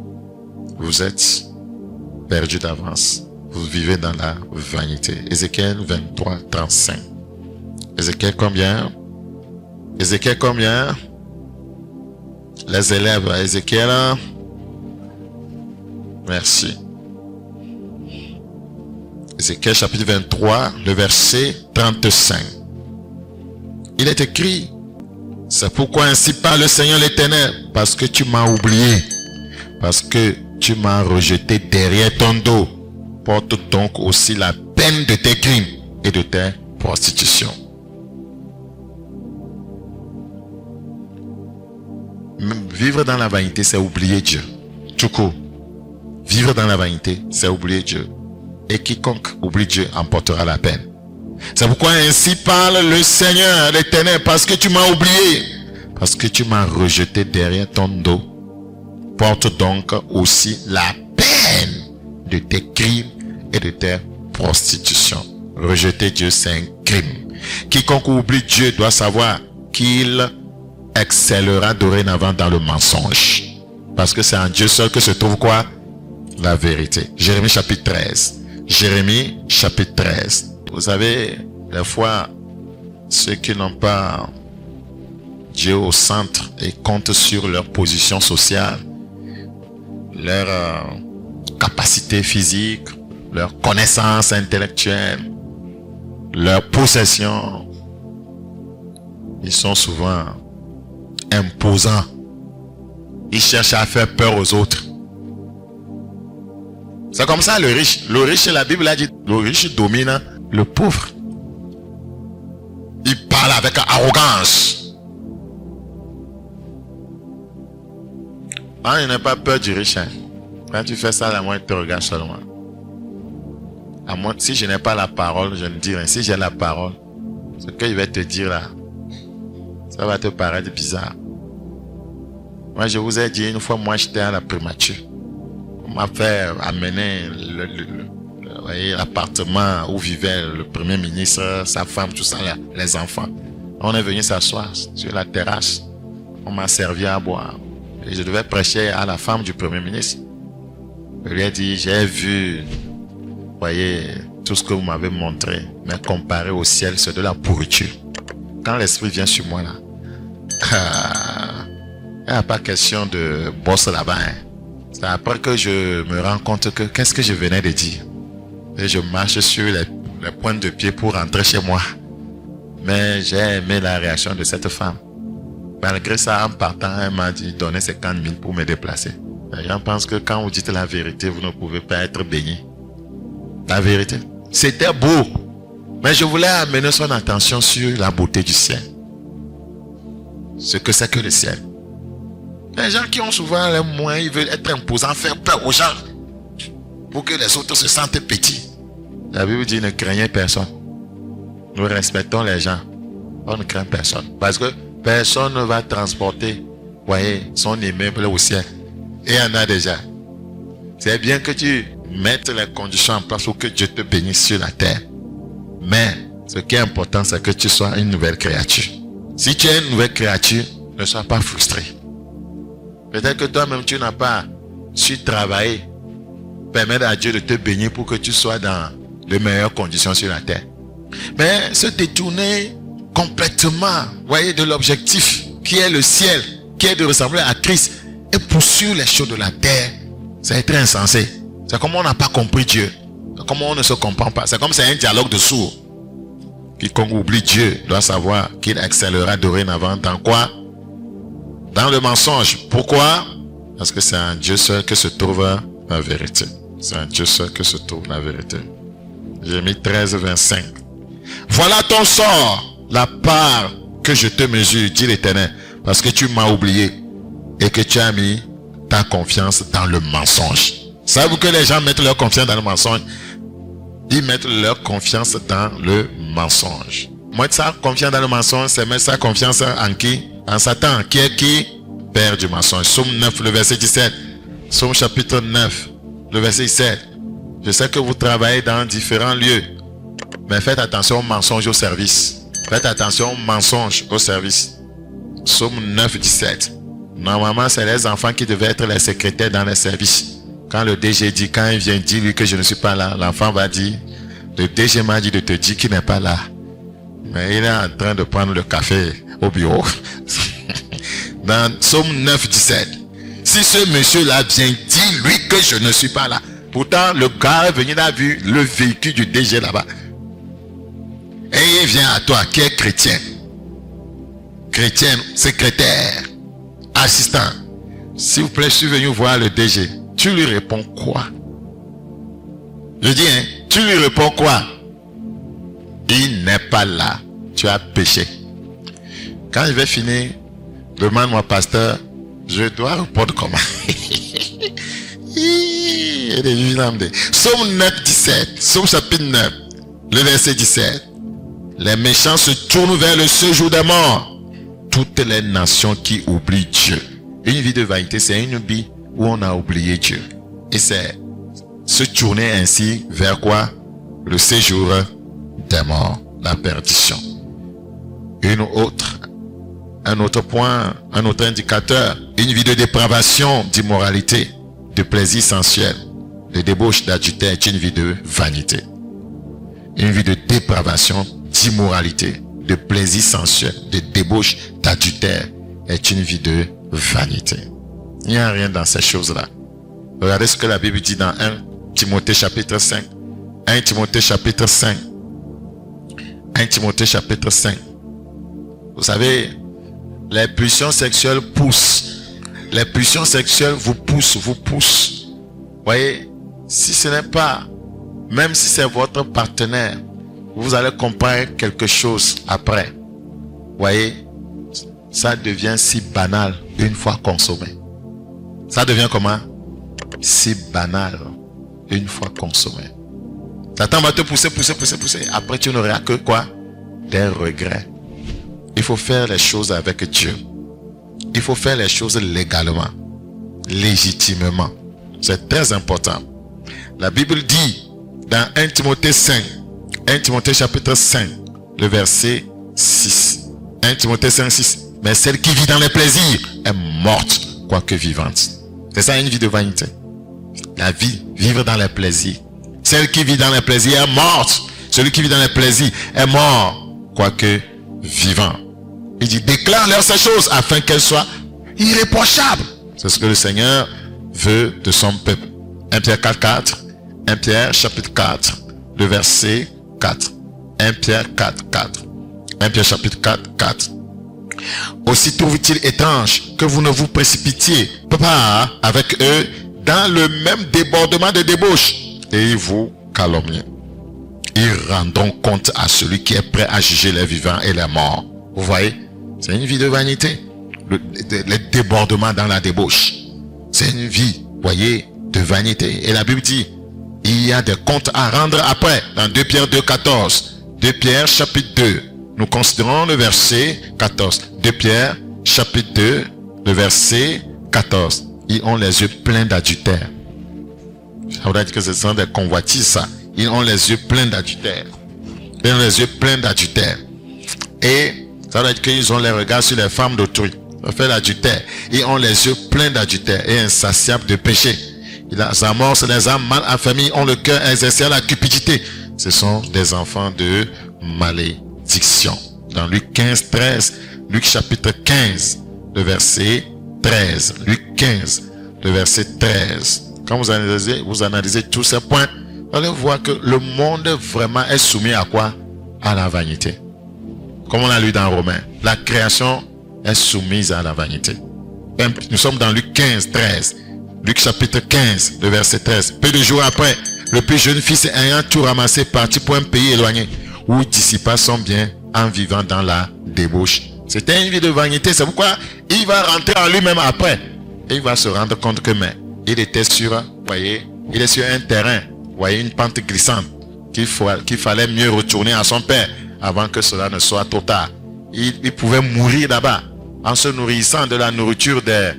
Vous êtes perdu d'avance. Vous vivez dans la vanité. Ézéchiel 23, 35. Ézéchiel combien? Ézéchiel combien? Les élèves à Ézéchiel. Merci. Ézéchiel chapitre 23, le verset 35. Il est écrit, c'est pourquoi ainsi parle le Seigneur l'Éternel, parce que tu m'as oublié, parce que tu m'as rejeté derrière ton dos. Porte donc aussi la peine de tes crimes et de tes prostitutions. Vivre dans la vanité, c'est oublier Dieu. Tout court. Vivre dans la vanité, c'est oublier Dieu. Et quiconque oublie Dieu emportera la peine. C'est pourquoi ainsi parle le Seigneur l'Éternel, parce que tu m'as oublié, parce que tu m'as rejeté derrière ton dos. Porte donc aussi la peine de tes crimes et de tes prostitutions. Rejeter Dieu, c'est un crime. Quiconque oublie Dieu doit savoir qu'il excellera dorénavant dans le mensonge. Parce que c'est en Dieu seul que se trouve quoi? La vérité. Jérémie chapitre 13. Jérémie chapitre 13. Vous savez, des fois, ceux qui n'ont pas Dieu au centre et comptent sur leur position sociale, leur capacité physique, leur connaissance intellectuelle, leur possession, ils sont souvent imposants. Ils cherchent à faire peur aux autres. C'est comme ça le riche. Le riche, la Bible a dit, le riche domine le pauvre. Il parle avec arrogance. Ah, il n'a pas peur du riche. Hein. Quand tu fais ça, la moi, il te regarde seulement. À moi, si je n'ai pas la parole, je ne dis rien. Si j'ai la parole, ce qu'il va te dire là, ça va te paraître bizarre. Moi, je vous ai dit, une fois, moi, j'étais à la primature. On m'a fait amener l'appartement où vivait le Premier ministre, sa femme, tout ça, là, les enfants. On est venu s'asseoir sur la terrasse. On m'a servi à boire. Et je devais prêcher à la femme du Premier ministre. Je lui ai dit, j'ai vu, voyez, tout ce que vous m'avez montré, mais comparé au ciel, c'est de la pourriture. Quand l'esprit vient sur moi, là, il n'y a pas question de boss là-bas. Hein. C'est après que je me rends compte que qu'est-ce que je venais de dire. Et je marche sur les pointes de pied pour rentrer chez moi. Mais j'ai aimé la réaction de cette femme. Malgré ça, en partant, elle m'a dit donnez 50 000 pour me déplacer. Les gens pensent que quand vous dites la vérité, vous ne pouvez pas être béni. La vérité. C'était beau. Mais je voulais amener son attention sur la beauté du ciel. Ce que c'est que le ciel. Les gens qui ont souvent les moyens, ils veulent être imposants, faire peur aux gens pour que les autres se sentent petits. La Bible dit ne craignez personne. Nous respectons les gens. On ne craint personne. Parce que personne ne va transporter, voyez, son immeuble au ciel. Et il y en a déjà. C'est bien que tu mettes les conditions en place pour que Dieu te bénisse sur la terre. Mais ce qui est important, c'est que tu sois une nouvelle créature. Si tu es une nouvelle créature, ne sois pas frustré. Peut-être que toi-même, tu n'as pas su travailler. Permettre à Dieu de te bénir pour que tu sois dans de meilleures conditions sur la terre. Mais se détourner complètement, voyez, de l'objectif qui est le ciel, qui est de ressembler à Christ et poursuivre les choses de la terre, c'est très insensé. C'est comme on n'a pas compris Dieu. C'est comme on ne se comprend pas. C'est comme c'est un dialogue de sourds. Quiconque oublie Dieu doit savoir qu'il excellera dorénavant dans quoi? Dans le mensonge. Pourquoi? Parce que c'est en Dieu seul que se trouve la vérité. C'est en Dieu seul que se trouve la vérité. Jérémie 13, 25. Voilà ton sort, la part que je te mesure, dit l'Éternel, parce que tu m'as oublié et que tu as mis ta confiance dans le mensonge. Savez-vous que les gens mettent leur confiance dans le mensonge? Ils mettent leur confiance dans le mensonge. Moi, ça, confiance dans le mensonge, c'est mettre sa confiance en qui? En Satan, qui est qui? Père du mensonge. Psaume 9, le verset 17. Psaume chapitre 9, le verset 17. Je sais que vous travaillez dans différents lieux, mais faites attention aux mensonges au service. Faites attention aux mensonges au service. Psaume 9, 17. Normalement, c'est les enfants qui devaient être les secrétaires dans les services. Quand le DG dit, quand il vient dire lui que je ne suis pas là, l'enfant va dire, le DG m'a dit de te dire qu'il n'est pas là. Mais il est en train de prendre le café au bureau. Dans Psaume 9, 17. Si ce monsieur-là vient dire lui que je ne suis pas là. Pourtant, le gars est venu, il a vu le véhicule du DG là-bas. Et il vient à toi qui est chrétien. Chrétien, secrétaire, assistant. S'il vous plaît, je suis venu voir le DG. Tu lui réponds quoi? Je dis, hein, tu lui réponds quoi? Il n'est pas là. Tu as péché. Quand je vais finir, demande-moi, pasteur, je dois répondre comment? Psaume 9, 17. Psaume chapitre 9, le verset 17. Les méchants se tournent vers le séjour des morts. Toutes les nations qui oublient Dieu. Une vie de vanité, c'est une vie où on a oublié Dieu. Et c'est se tourner ainsi vers quoi? Le séjour des morts, la perdition. Un autre point, un autre indicateur, une vie de dépravation, d'immoralité, de plaisir sensuel, de débauche, d'adultère est une vie de vanité. Une vie de dépravation, d'immoralité, de plaisir sensuel, de débauche, d'adultère est une vie de vanité. Il n'y a rien dans ces choses-là. Regardez ce que la Bible dit dans 1 Timothée chapitre 5. 1 Timothée chapitre 5. 1 Timothée chapitre 5. Vous savez, les pulsions sexuelles poussent. Les pulsions sexuelles vous poussent. Voyez, si ce n'est pas, même si c'est votre partenaire, vous allez comprendre quelque chose après. Voyez, ça devient si banal une fois consommé. Ça devient comment? Si banal une fois consommé. Satan va te pousser. Après, tu n'auras que quoi? Des regrets. Il faut faire les choses avec Dieu. Il faut faire les choses légalement, légitimement. C'est très important. La Bible dit dans 1 Timothée 5, 1 Timothée chapitre 5, le verset 6. 1 Timothée 5, 6. Mais celle qui vit dans les plaisirs est morte, quoique vivante. C'est ça une vie de vanité. La vie, vivre dans les plaisirs. Celle qui vit dans les plaisirs est morte. Celui qui vit dans les plaisirs est mort, quoique vivant. Il dit, déclare-leur ces choses afin qu'elles soient irréprochables. C'est ce que le Seigneur veut de son peuple. 1 Pierre 4, 4. 1 Pierre chapitre 4, le verset 4. 1 Pierre 4, 4. 1 Pierre chapitre 4, 4. Aussi trouve-t-il étrange que vous ne vous précipitiez pas avec eux dans le même débordement de débauche et ils vous calomnient. Ils rendront compte à celui qui est prêt à juger les vivants et les morts. Vous voyez, c'est une vie de vanité. Les débordements dans la débauche. C'est une vie, voyez, de vanité. Et la Bible dit, il y a des comptes à rendre après. Dans 2 Pierre 2, 14. 2 Pierre chapitre 2. Nous considérons le verset 14. 2 Pierre chapitre 2, le verset 14. Ils ont les yeux pleins d'adultère. Ça voudrait dire que ce sont des convoitises, ça. Ils ont les yeux pleins d'adultère. Ils ont les yeux pleins d'adultère. Et ça veut dire qu'ils ont les regards sur les femmes d'autrui. Ça fait l'adultère. Ils ont les yeux pleins d'adultère et insatiables de péché. Ils amorcent les âmes mal affermies, ont le cœur exercé à la cupidité. Ce sont des enfants de malédiction. Dans Luc 15, 13, Luc chapitre 15, le verset 13. Luc 15, le verset 13. Quand vous analysez tous ces points, vous allez voir que le monde vraiment est soumis à quoi? À la vanité. Comme on a lu dans Romains, la création est soumise à la vanité. Nous sommes dans Luc 15, 13. Luc chapitre 15, le verset 13. Peu de jours après, le plus jeune fils ayant tout ramassé partit pour un pays éloigné, où il dissipa son bien en vivant dans la débauche. C'était une vie de vanité, c'est pourquoi il va rentrer en lui-même après. Et il va se rendre compte que, mais, il était sur, voyez, il est sur un terrain, voyez, une pente glissante, qu'il fallait mieux retourner à son père avant que cela ne soit trop tard. Il pouvait mourir là-bas en se nourrissant de la nourriture des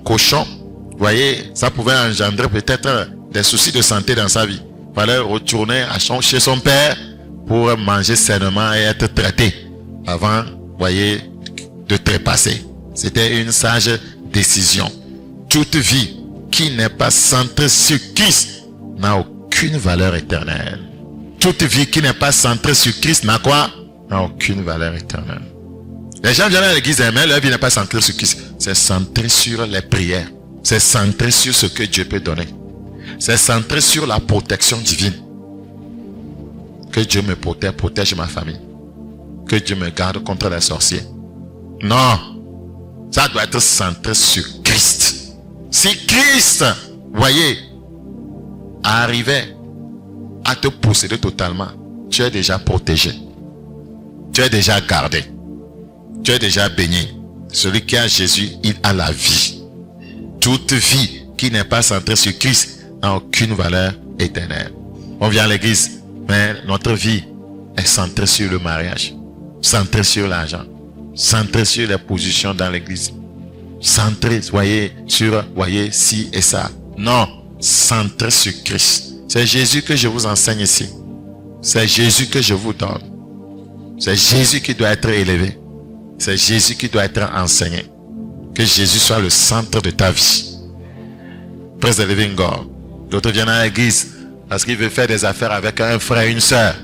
cochons. Vous voyez, ça pouvait engendrer peut-être des soucis de santé dans sa vie. Il fallait retourner chez son père pour manger sainement et être traité avant, voyez, de trépasser. C'était une sage décision. Toute vie qui n'est pas centrée sur Christ n'a aucune valeur éternelle. Toute vie qui n'est pas centrée sur Christ n'a quoi? N'a aucune valeur éternelle. Les gens viennent à l'église, mais leur vie n'est pas centrée sur Christ. C'est centré sur les prières. C'est centré sur ce que Dieu peut donner. C'est centré sur la protection divine. Que Dieu me protège ma famille. Que Dieu me garde contre les sorciers. Non. Ça doit être centré sur Christ. Si Christ, voyez, arrivait à te posséder totalement, tu es déjà protégé. Tu es déjà gardé. Tu es déjà béni. Celui qui a Jésus, il a la vie. Toute vie qui n'est pas centrée sur Christ n'a aucune valeur éternelle. On vient à l'église, mais notre vie est centrée sur le mariage, centrée sur l'argent, centrée sur les positions dans l'église, centrée, voyez, sur, voyez, ci et ça. Non, centrée sur Christ. C'est Jésus que je vous enseigne ici. C'est Jésus que je vous donne. C'est Jésus qui doit être élevé. C'est Jésus qui doit être enseigné. Que Jésus soit le centre de ta vie. Praise the living God. D'autres viennent à l'église parce qu'ils veulent faire des affaires avec un frère et une sœur.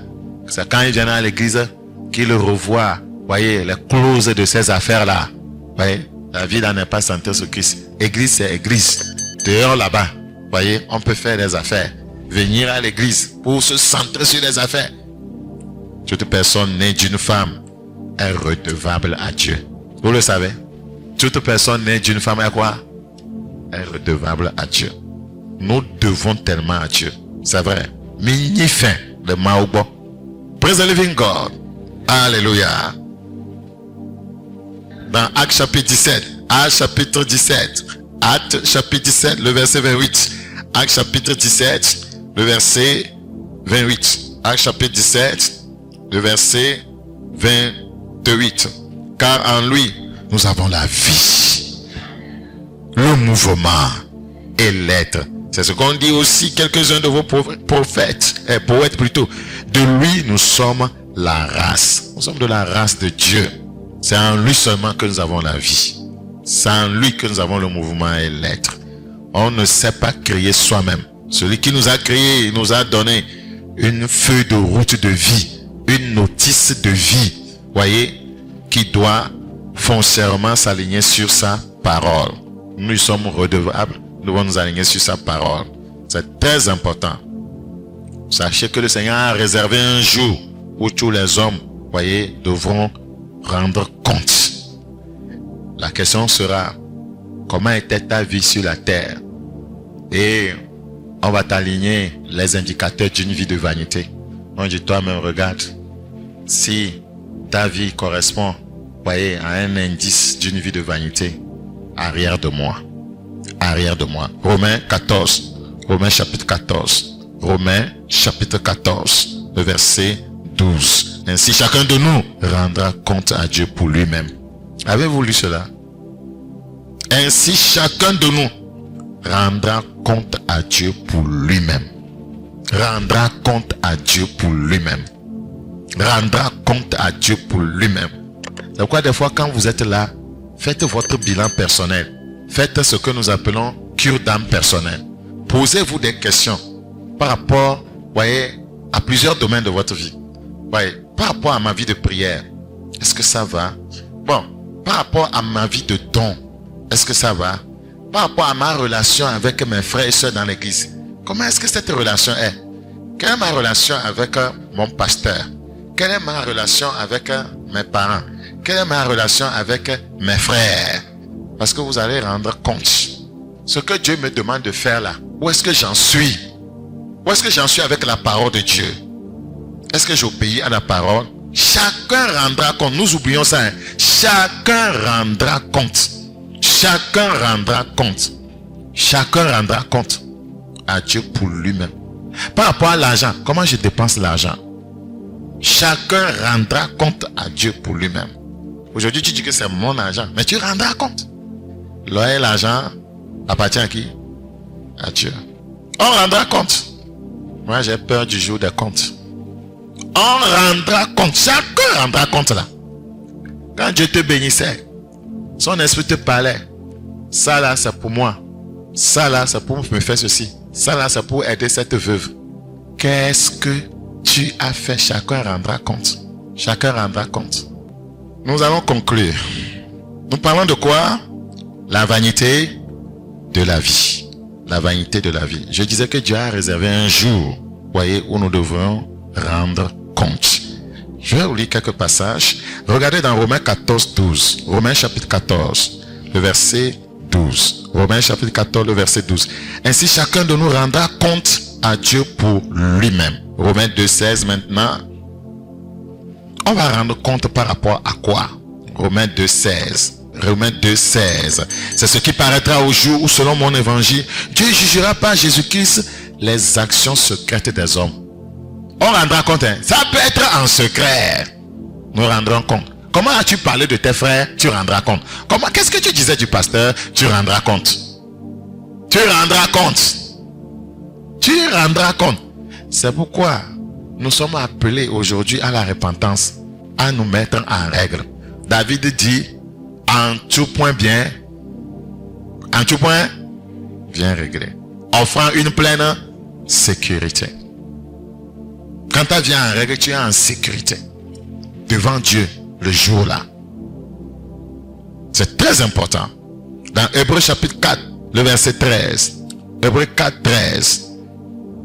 C'est quand ils viennent à l'église qu'ils revoient, voyez, les clauses de ces affaires-là. Voyez, la vie là n'est pas centrée sur Christ. Église, c'est église. Dehors là-bas, voyez, on peut faire des affaires. Venir à l'église pour se centrer sur les affaires. Toute personne née d'une femme est redevable à Dieu. Vous le savez? Toute personne née d'une femme est quoi? Est redevable à Dieu. Nous devons tellement à Dieu. C'est vrai. Mini fin de Maobo. Praise the living God. Alléluia. Dans Actes chapitre 17. Actes chapitre 17. Actes chapitre 17, le verset 28. Actes chapitre 17, le verset 28. Actes chapitre 17, le verset 28. Car en lui, nous avons la vie, le mouvement et l'être. C'est ce qu'on dit aussi quelques-uns de vos poètes plutôt. De lui, nous sommes la race. Nous sommes de la race de Dieu. C'est en lui seulement que nous avons la vie. C'est en lui que nous avons le mouvement et l'être. On ne sait pas créer soi-même. Celui qui nous a créé, nous a donné une feuille de route de vie, une notice de vie, voyez, qui doit foncièrement s'aligner sur sa parole. Nous sommes redevables, nous devons nous aligner sur sa parole. C'est très important. Sachez que le Seigneur a réservé un jour où tous les hommes, voyez, devront rendre compte. La question sera, comment était ta vie sur la terre? Et on va t'aligner les indicateurs d'une vie de vanité. On dit, toi-même, regarde, si ta vie correspond, voyez, à un indice d'une vie de vanité, arrière de moi. Arrière de moi. Romains 14. Romains chapitre 14. Romains chapitre 14. Le verset 12. Ainsi, chacun de nous rendra compte à Dieu pour lui-même. Avez-vous lu cela? Ainsi, chacun de nous rendra compte à Dieu pour lui-même. Rendra compte à Dieu pour lui-même. Rendra compte à Dieu pour lui-même. C'est pourquoi des fois quand vous êtes là, faites votre bilan personnel. Faites ce que nous appelons cure d'âme personnelle. Posez-vous des questions par rapport, voyez, à plusieurs domaines de votre vie. Voyez, par rapport à ma vie de prière, est-ce que ça va? Bon, par rapport à ma vie de don, est-ce que ça va? Par rapport à ma relation avec mes frères et sœurs dans l'église, comment est-ce que cette relation est? Quelle est ma relation avec mon pasteur? Quelle est ma relation avec mes parents? Quelle est ma relation avec mes frères? Parce que vous allez rendre compte. Ce que Dieu me demande de faire là, où est-ce que j'en suis? Où est-ce que j'en suis avec la parole de Dieu? Est-ce que j'obéis à la parole? Chacun rendra compte. Nous oublions ça. Hein? Chacun rendra compte. Chacun rendra compte. Chacun rendra compte à Dieu pour lui-même. Par rapport à l'argent, comment je dépense l'argent? Chacun rendra compte à Dieu pour lui-même. Aujourd'hui, tu dis que c'est mon argent, mais tu rendras compte. L'argent appartient à qui? À Dieu. On rendra compte. Moi, j'ai peur du jour des comptes. On rendra compte. Chacun rendra compte là. Quand Dieu te bénissait, son esprit te parlait. Ça là, c'est pour moi. Ça là, c'est pour me faire ceci. Ça là, c'est pour aider cette veuve. Qu'est-ce que tu as fait? Chacun rendra compte. Chacun rendra compte. Nous allons conclure. Nous parlons de quoi? La vanité de la vie. La vanité de la vie. Je disais que Dieu a réservé un jour, voyez, où nous devrons rendre compte. Je vais vous lire quelques passages. Regardez dans Romains 14, 12. Romains chapitre 14, le verset 12. Romains chapitre 14, le verset 12. Ainsi, chacun de nous rendra compte à Dieu pour lui-même. Romains 2, 16 maintenant. On va rendre compte par rapport à quoi? Romains 2, 16. Romains 2, 16. C'est ce qui paraîtra au jour où, selon mon évangile, Dieu jugera par Jésus-Christ les actions secrètes des hommes. On rendra compte, hein? Ça peut être en secret. Nous rendrons compte. Comment as-tu parlé de tes frères? Tu rendras compte. Qu'est-ce que tu disais du pasteur? Tu rendras compte. Tu rendras compte. Tu rendras compte. C'est pourquoi nous sommes appelés aujourd'hui à la repentance, à nous mettre en règle. David dit, en tout point bien réglé, offrant une pleine sécurité. Quand tu viens en règle, tu es en sécurité devant Dieu le jour-là. C'est très important. Dans Hébreux chapitre 4, le verset 13. Hébreux 4, 13.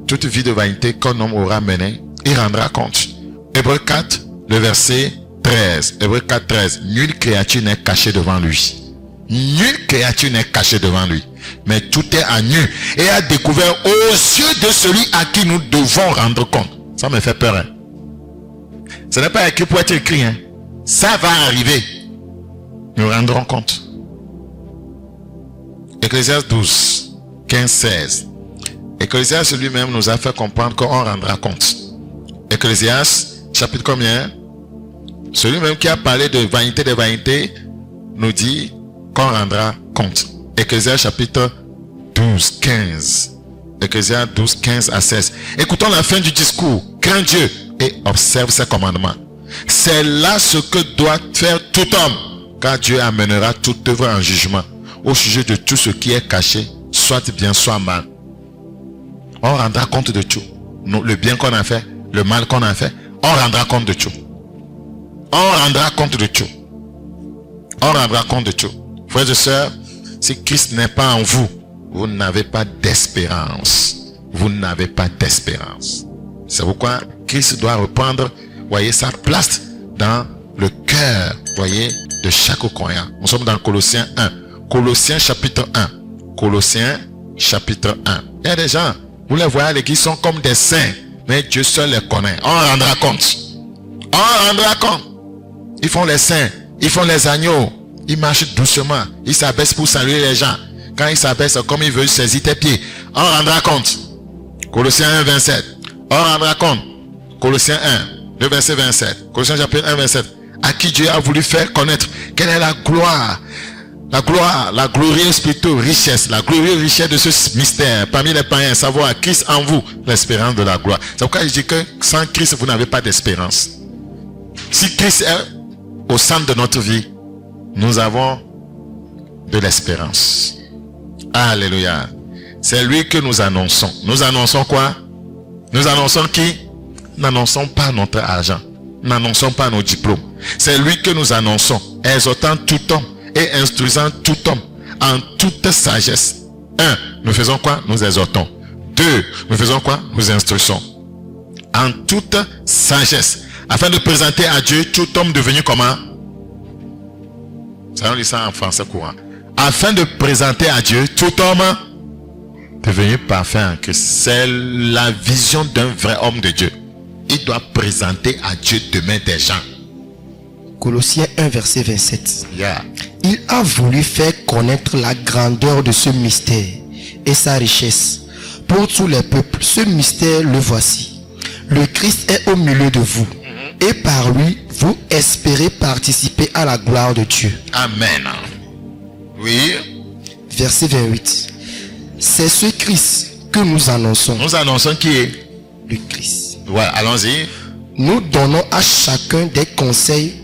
Toute vie de vanité qu'un homme aura menée, il rendra compte. Hébreux 4, le verset 13. Hébreux 4, 13. Nulle créature n'est cachée devant lui. Nulle créature n'est cachée devant lui. Mais tout est à nu et à découvert aux yeux de celui à qui nous devons rendre compte. Ça me fait peur. Hein? Ce n'est pas écrit pour être écrit. Hein? Ça va arriver. Nous rendrons compte. Ecclésiaste 12, 15, 16. Ecclésiaste lui-même nous a fait comprendre qu'on rendra compte. Ecclésiaste, chapitre combien? Celui-même qui a parlé de vanité des vanités nous dit qu'on rendra compte. Ecclésiaste chapitre 12, 15. Ecclésiaste 12, 15 à 16. Écoutons la fin du discours. Crains Dieu et observe ses commandements. C'est là ce que doit faire tout homme, car Dieu amènera toute œuvre en jugement au sujet de tout ce qui est caché, soit bien, soit mal. On rendra compte de tout. Le bien qu'on a fait, le mal qu'on a fait, on rendra compte de tout. On rendra compte de tout. On rendra compte de tout. Frères et sœurs, si Christ n'est pas en vous, vous n'avez pas d'espérance. Vous n'avez pas d'espérance. C'est pourquoi Christ doit reprendre, voyez, sa place dans le cœur, voyez, de chaque croyant. Nous sommes dans Colossiens 1. Colossiens chapitre 1. Colossiens chapitre 1. Il y a des gens, vous les voyez à l'église, sont comme des saints, mais Dieu seul les connaît. On rendra compte. On rendra compte. Ils font les saints, ils font les agneaux, ils marchent doucement, ils s'abaissent pour saluer les gens. Quand ils s'abaissent, comme ils veulent saisir tes pieds, on rendra compte. Colossiens 1, 27. On rendra compte. Colossiens 1, le verset 27. Colossiens chapitre 1, 27. À qui Dieu a voulu faire connaître quelle est la gloire, la glorieuse plutôt richesse, la glorieuse richesse de ce mystère parmi les païens, savoir Christ en vous, l'espérance de la gloire. C'est pourquoi je dis que sans Christ, vous n'avez pas d'espérance. Si Christ est au centre de notre vie, nous avons de l'espérance. Alléluia. C'est lui que nous annonçons. Nous annonçons quoi? Nous annonçons qui? Nous n'annonçons pas notre argent. Nous n'annonçons pas nos diplômes. C'est lui que nous annonçons, exhortant tout homme et instruisant tout homme en toute sagesse. 1. Nous faisons quoi? Nous exhortons. 2. Nous faisons quoi? Nous instruisons. En toute sagesse. Afin de présenter à Dieu tout homme devenu comment? Ça, on lit ça en français courant. Afin de présenter à Dieu tout homme devenu parfait en Christ. C'est la vision d'un vrai homme de Dieu. Il doit présenter à Dieu demain des gens. Colossiens 1, verset 27. Yeah. Il a voulu faire connaître la grandeur de ce mystère et sa richesse pour tous les peuples. Ce mystère, le voici. Le Christ est au milieu de vous. Et par lui, vous espérez participer à la gloire de Dieu. Amen. Oui. Verset 28. C'est ce Christ que nous annonçons. Nous annonçons qui est? Le Christ. Voilà, allons-y. Nous donnons à chacun des conseils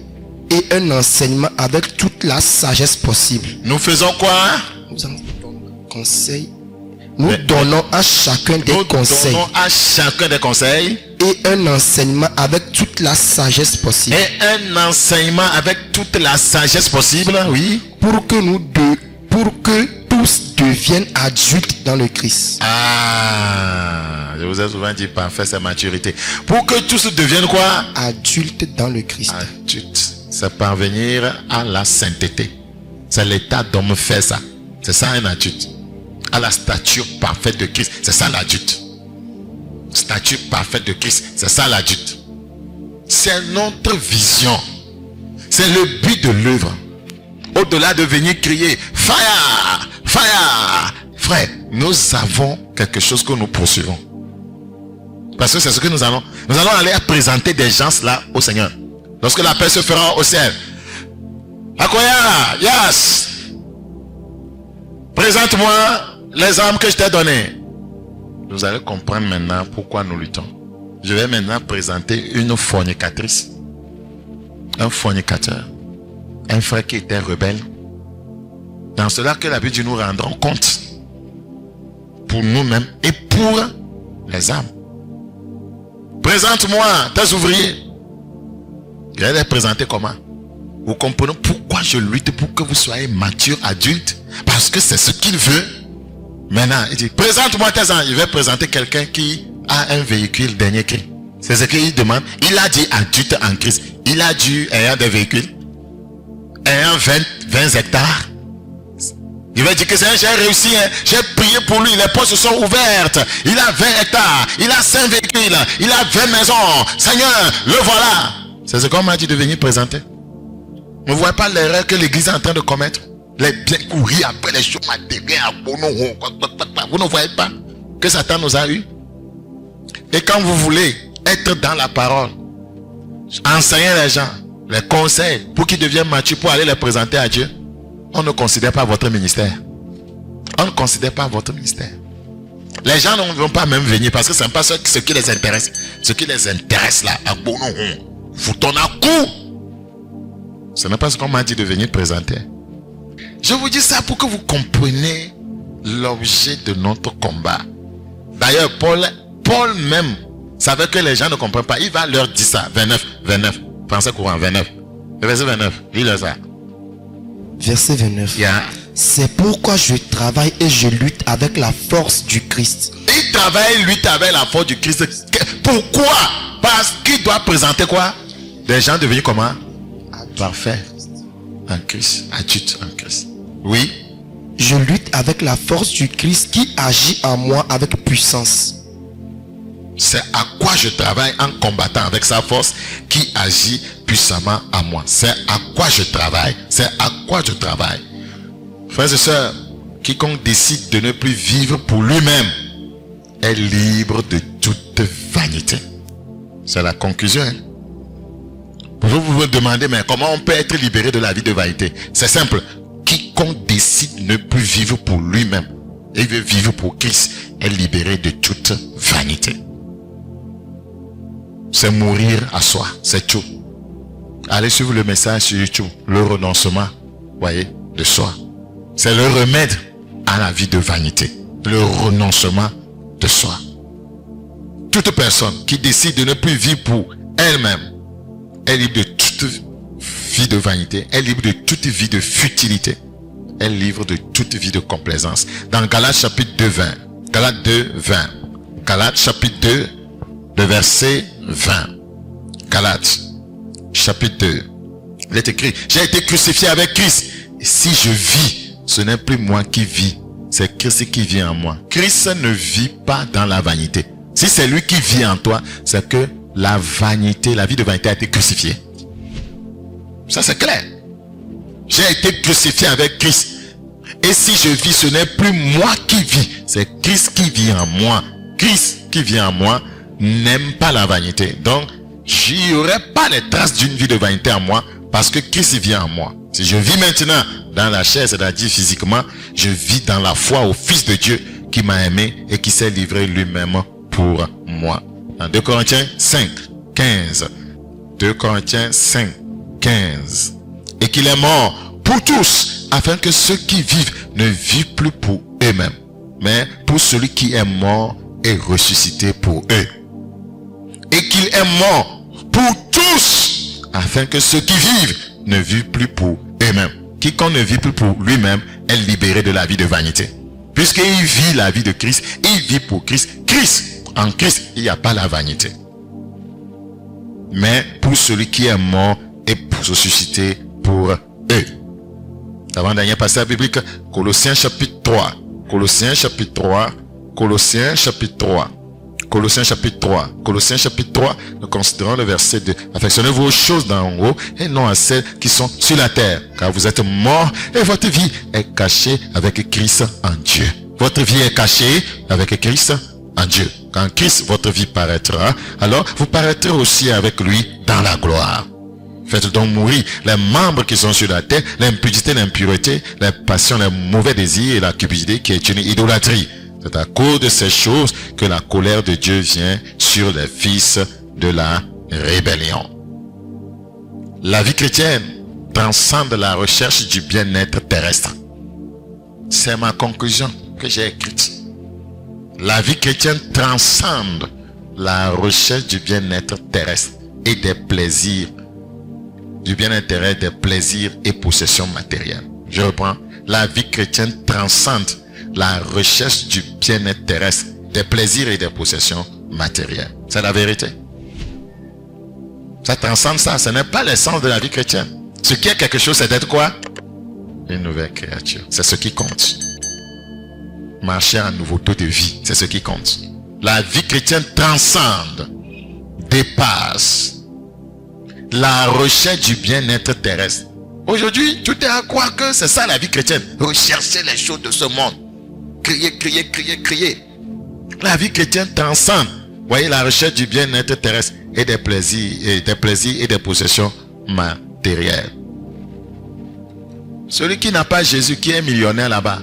et un enseignement avec toute la sagesse possible. Nous faisons quoi? Nous en conseils. Nous donnons à chacun des conseils. Nous donnons à chacun des conseils. Et un enseignement avec toute la sagesse possible. Et un enseignement avec toute la sagesse possible, oui. Pour que tous deviennent adultes dans le Christ. Ah, je vous ai souvent dit parfait, c'est maturité. Pour que tous deviennent quoi? Adultes dans le Christ. Adultes, c'est parvenir à la sainteté. C'est l'état d'homme fait ça. C'est ça un adulte. À la stature parfaite de Christ. C'est ça l'adulte. Stature parfaite de Christ. C'est ça l'adulte. C'est notre vision. C'est le but de l'œuvre. Au-delà de venir crier fire, fire, frère, nous avons quelque chose que nous poursuivons. Parce que c'est ce que nous allons. Nous allons aller présenter des gens là au Seigneur. Lorsque la paix se fera au ciel. Akoya, yes. Présente-moi les armes que je t'ai données. Vous allez comprendre maintenant pourquoi nous luttons. Je vais maintenant présenter une fornicatrice, un fornicateur, un frère qui était rebelle. Dans cela que la Bible dit, nous rendrons compte pour nous-mêmes et pour les âmes. Présente-moi tes ouvriers. Je vais les présenter comment? Vous comprenez pourquoi je lutte pour que vous soyez matures, adultes? Parce que c'est ce qu'il veut. Maintenant, il dit, présente-moi tes âmes. Il va présenter quelqu'un qui a un véhicule dernier cri. C'est ce qu'il demande. Il a dit adulte en Christ. Il a dit ayant des véhicules, ayant 20 hectares. Il va dire que c'est j'ai réussi, hein. J'ai prié pour lui, les portes se sont ouvertes. Il a 20 hectares, il a 5 véhicules, il a 20 maisons. Seigneur, le voilà. C'est ce qu'on m'a dit de venir présenter. Vous ne voyez pas l'erreur que l'église est en train de commettre? Les biens courir après les choses matérielles. Vous ne voyez pas que Satan nous a eu? Et quand vous voulez être dans la parole, enseigner les gens, les conseils pour qu'ils deviennent matures, pour aller les présenter à Dieu, on ne considère pas votre ministère. On ne considère pas votre ministère. Les gens ne vont pas même venir parce que ce n'est pas ce qui les intéresse. Ce qui les intéresse là, à Bonon, foutons à coup. Ce n'est pas ce qu'on m'a dit de venir présenter. Je vous dis ça pour que vous compreniez l'objet de notre combat. D'ailleurs, Paul même savait que les gens ne comprennent pas. Il va leur dire ça. 29. Français courant, 29. Le verset 29. Lis-le ça. Verset 29. Yeah. C'est pourquoi je travaille et je lutte avec la force du Christ. Il travaille, lutte avec la force du Christ. Pourquoi? Parce qu'il doit présenter quoi? Des gens devenus comment? Parfaits en Christ. Adultes en Christ. Oui. Je lutte avec la force du Christ qui agit en moi avec puissance. C'est à quoi je travaille en combattant avec sa force qui agit puissamment à moi. C'est à quoi je travaille. C'est à quoi je travaille. Frères et sœurs, quiconque décide de ne plus vivre pour lui-même est libre de toute vanité. C'est la conclusion. Hein? Vous vous demandez, mais comment on peut être libéré de la vie de vanité? C'est simple. Quiconque décide de ne plus vivre pour lui-même et veut vivre pour Christ est libéré de toute vanité. C'est mourir à soi, c'est tout. Allez suivre le message sur YouTube, le renoncement, voyez, de soi. C'est le remède à la vie de vanité, le renoncement de soi. Toute personne qui décide de ne plus vivre pour elle-même est libre de toute vie de vanité, est libre de toute vie de futilité, est libre de toute vie de complaisance. Dans Galates chapitre 2, 20, Galates 2, 20, Galates chapitre 2, le verset 20. Galates, chapitre 2. Il est écrit, j'ai été crucifié avec Christ. Et si je vis, ce n'est plus moi qui vis, c'est Christ qui vit en moi. Christ ne vit pas dans la vanité. Si c'est lui qui vit en toi, c'est que la vanité, la vie de vanité a été crucifiée. Ça c'est clair. J'ai été crucifié avec Christ. Et si je vis, ce n'est plus moi qui vis, c'est Christ qui vit en moi. Christ qui vit en moi n'aime pas la vanité. Donc, j'y aurai pas les traces d'une vie de vanité en moi parce que Christ vient en moi. Si je vis maintenant dans la chair, c'est-à-dire physiquement, je vis dans la foi au Fils de Dieu qui m'a aimé et qui s'est livré lui-même pour moi. Dans 2 Corinthiens 5, 15. 2 Corinthiens 5, 15. Et qu'il est mort pour tous, afin que ceux qui vivent ne vivent plus pour eux-mêmes, mais pour celui qui est mort et ressuscité pour eux. Et qu'il est mort pour tous, afin que ceux qui vivent ne vivent plus pour eux-mêmes. Quiconque ne vit plus pour lui-même est libéré de la vie de vanité. Puisqu'il vit la vie de Christ, il vit pour Christ. En Christ, il n'y a pas la vanité. Mais pour celui qui est mort et pour ressuscité pour eux. Avant-dernier passage biblique, Colossiens chapitre 3. Colossiens chapitre 3. Colossiens chapitre 3. Colossiens chapitre 3. Colossiens chapitre 3, nous considérons le verset 2. Affectionnez-vous aux choses d'en haut et non à celles qui sont sur la terre. Car vous êtes morts et votre vie est cachée avec Christ en Dieu. Votre vie est cachée avec Christ en Dieu. Quand Christ, votre vie paraîtra, alors vous paraîtrez aussi avec lui dans la gloire. Faites donc mourir les membres qui sont sur la terre, l'impudicité, l'impureté, les passions, les mauvais désirs et la cupidité qui est une idolâtrie. C'est à cause de ces choses que la colère de Dieu vient sur les fils de la rébellion. La vie chrétienne transcende la recherche du bien-être terrestre. C'est ma conclusion que j'ai écrite. La vie chrétienne transcende la recherche du bien-être terrestre et des plaisirs, du bien-être, des plaisirs et possessions matérielles. Je reprends. La vie chrétienne transcende la recherche du bien-être terrestre, des plaisirs et des possessions matérielles. C'est la vérité. Ça transcende ça. Ce n'est pas l'essence de la vie chrétienne. Ce qui est quelque chose, c'est d'être quoi? Une nouvelle créature. C'est ce qui compte. Marcher en nouveauté de vie, c'est ce qui compte. La vie chrétienne transcende, dépasse la recherche du bien-être terrestre. Aujourd'hui, tout est à croire que c'est ça la vie chrétienne. Rechercher les choses de ce monde. Crier, crier, crier, crier. La vie chrétienne transcende. Voyez, la recherche du bien-être terrestre et des plaisirs et des possessions matérielles. Celui qui n'a pas Jésus, qui est millionnaire là-bas,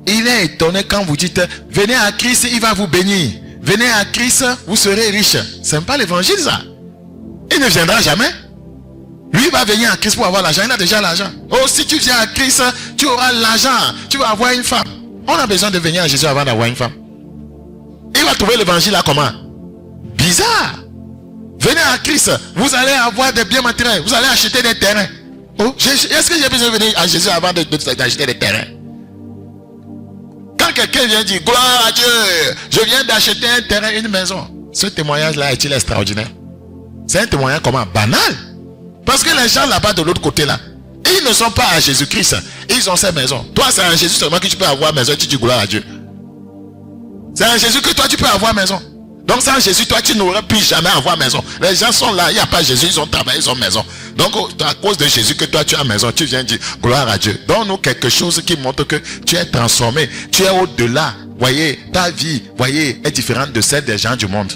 il est étonné quand vous dites, venez à Christ, il va vous bénir. Venez à Christ, vous serez riche. Ce n'est pas l'évangile ça. Il ne viendra jamais. Lui va venir à Christ pour avoir l'argent. Il a déjà l'argent. Oh, si tu viens à Christ, tu auras l'argent. Tu vas avoir une femme. On a besoin de venir à Jésus avant d'avoir une femme. Il va trouver l'évangile là comment? Bizarre. Venez à Christ, vous allez avoir des biens matériels. Vous allez acheter des terrains. Oh, est-ce que j'ai besoin de venir à Jésus avant d'acheter des terrains? Quand quelqu'un vient dire, gloire à Dieu, je viens d'acheter un terrain, une maison. Ce témoignage-là est-il extraordinaire? C'est un témoignage comment? Banal. Parce que les gens là-bas de l'autre côté là, ils ne sont pas à Jésus-Christ. Ils ont ces maisons. Toi, c'est à Jésus seulement que tu peux avoir maison, tu dis gloire à Dieu. C'est à Jésus que toi, tu peux avoir maison. Donc sans Jésus, toi, tu n'aurais pu jamais avoir maison. Les gens sont là, il n'y a pas Jésus, ils ont travaillé, ils ont maison. Donc à cause de Jésus que toi, tu as maison, tu viens dire gloire à Dieu. Donne-nous quelque chose qui montre que tu es transformé. Tu es au-delà. Voyez, ta vie, voyez, est différente de celle des gens du monde.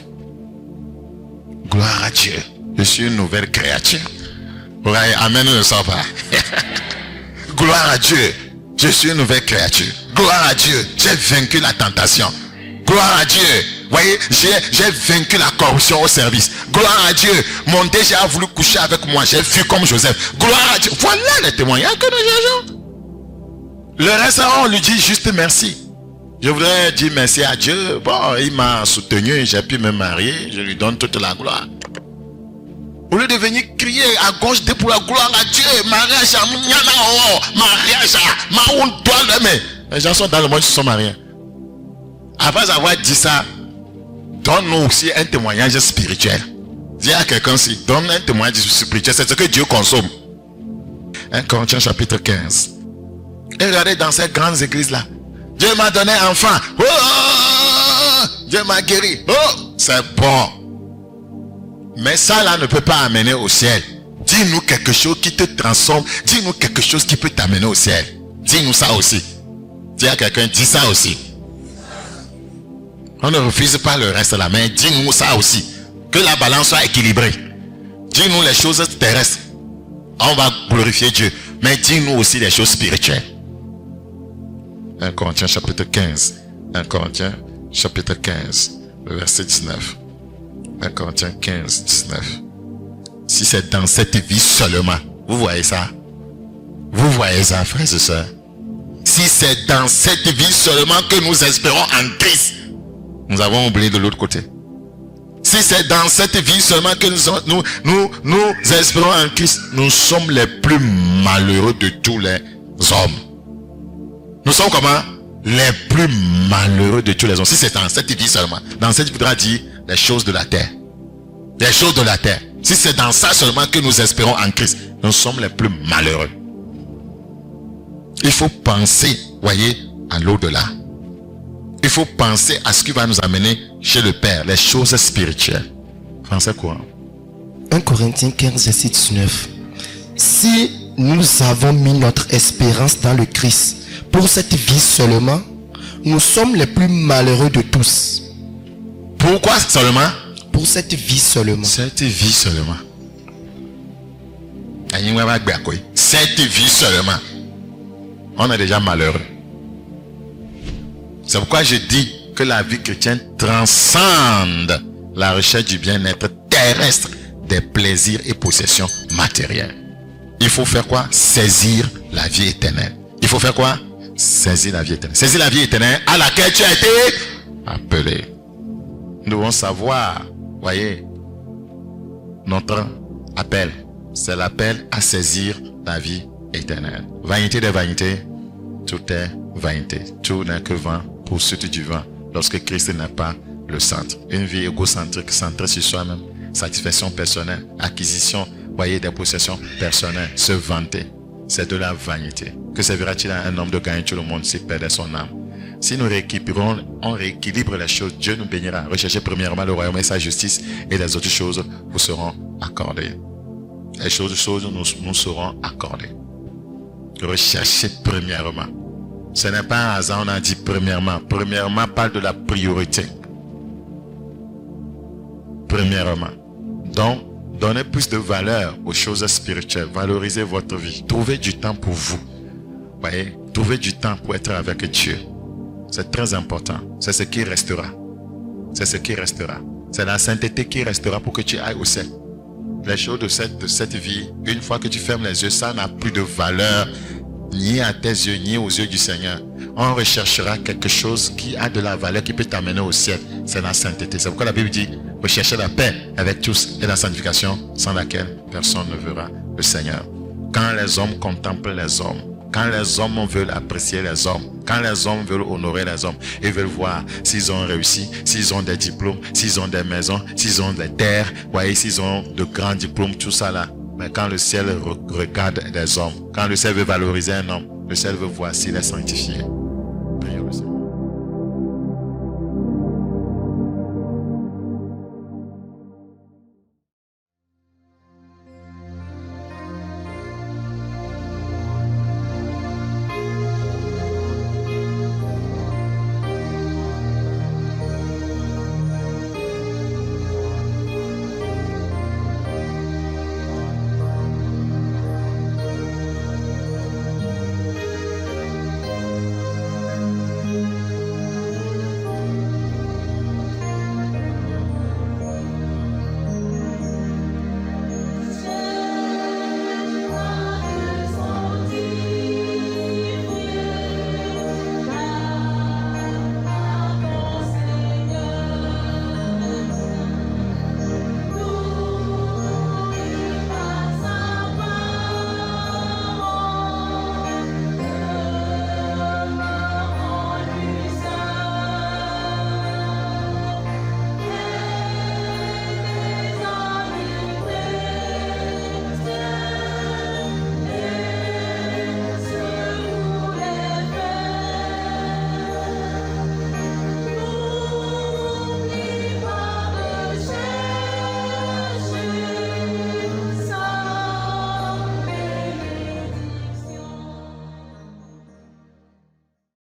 Gloire à Dieu. Je suis une nouvelle créature. Ouais, amen, ne le sort pas. Gloire à Dieu. Je suis une nouvelle créature. Gloire à Dieu. J'ai vaincu la tentation. Gloire à Dieu. Voyez, j'ai vaincu la corruption au service. Gloire à Dieu. Mon déjà a voulu coucher avec moi. J'ai fui comme Joseph. Gloire à Dieu. Voilà les témoignages que nous avons. Le reste, on lui dit juste merci. Je voudrais dire merci à Dieu. Bon, il m'a soutenu. J'ai pu me marier. Je lui donne toute la gloire. Au lieu de venir crier à gauche pour la gloire à Dieu, mariage, mariage, les gens sont dans le monde, ils se sont mariés. Après avoir dit ça, donne-nous aussi un témoignage spirituel. Dis à quelqu'un si, donne un témoignage spirituel, c'est ce que Dieu consomme. 1 Corinthiens chapitre 15. Et regardez dans ces grandes églises là, Dieu m'a donné un enfant. Oh, Dieu m'a guéri. Oh, c'est bon. Mais ça là ne peut pas amener au ciel. Dis-nous quelque chose qui te transforme. Dis-nous quelque chose qui peut t'amener au ciel. Dis-nous ça aussi. Dis à quelqu'un, dis ça aussi. On ne refuse pas le reste là, mais dis-nous ça aussi. Que la balance soit équilibrée. Dis-nous les choses terrestres. On va glorifier Dieu. Mais dis-nous aussi les choses spirituelles. 1 Corinthiens chapitre 15. 1 Corinthiens chapitre 15. Le verset 19. 1 Corinthiens 15, 19. Si c'est dans cette vie seulement, vous voyez ça? Vous voyez ça, frères et sœurs? Si c'est dans cette vie seulement que nous espérons en Christ, nous avons oublié de l'autre côté. Si c'est dans cette vie seulement que nous espérons en Christ, nous sommes les plus malheureux de tous les hommes. Nous sommes comment? Les plus malheureux de tous les hommes. Si c'est dans cette vie seulement, dans cette vie, il faudra dire les choses de la terre. Les choses de la terre. Si c'est dans ça seulement que nous espérons en Christ, nous sommes les plus malheureux. Il faut penser, voyez, à l'au-delà. Il faut penser à ce qui va nous amener chez le Père, les choses spirituelles. Français courant. 1 Corinthiens 15, verset 19. Si nous avons mis notre espérance dans le Christ, pour cette vie seulement, nous sommes les plus malheureux de tous. Pourquoi seulement? Pour cette vie seulement. Cette vie seulement. Cette vie seulement. On est déjà malheureux. C'est pourquoi je dis que la vie chrétienne transcende la recherche du bien-être terrestre, des plaisirs et possessions matérielles. Il faut faire quoi? Saisir la vie éternelle. Il faut faire quoi? Saisir la vie éternelle. Saisir la vie éternelle à laquelle tu as été appelé. Nous devons savoir, voyez, notre appel, c'est l'appel à saisir la vie éternelle. Vanité des vanités, tout est vanité. Tout n'est que vent, poursuite du vent, lorsque Christ n'est pas le centre. Une vie égocentrique, centrée sur soi-même, satisfaction personnelle, acquisition, voyez, des possessions personnelles, se vanter. C'est de la vanité. Que servira-t-il à un homme de gagner tout le monde s'il perdait son âme? Si nous rééquilibrons, on rééquilibre les choses, Dieu nous bénira. Recherchez premièrement le royaume et sa justice, et les autres choses vous seront accordées. Les choses nous seront accordées. Recherchez premièrement. Ce n'est pas un hasard, on a dit premièrement. Premièrement parle de la priorité. Premièrement. Donc, donnez plus de valeur aux choses spirituelles. Valorisez votre vie. Trouvez du temps pour vous. Voyez, trouvez du temps pour être avec Dieu. C'est très important. C'est ce qui restera. C'est ce qui restera. C'est la sainteté qui restera pour que tu ailles au ciel. Les choses de cette vie, une fois que tu fermes les yeux, ça n'a plus de valeur, ni à tes yeux, ni aux yeux du Seigneur. On recherchera quelque chose qui a de la valeur, qui peut t'amener au ciel. C'est la sainteté. C'est pourquoi la Bible dit, recherchez la paix avec tous et la sanctification, sans laquelle personne ne verra le Seigneur. Quand les hommes contemplent les hommes, quand les hommes veulent apprécier les hommes, quand les hommes veulent honorer les hommes, ils veulent voir s'ils ont réussi, s'ils ont des diplômes, s'ils ont des maisons, s'ils ont des terres, voyez, s'ils ont de grands diplômes, tout ça là. Mais quand le ciel regarde les hommes, quand le ciel veut valoriser un homme, le ciel veut voir s'il est sanctifié.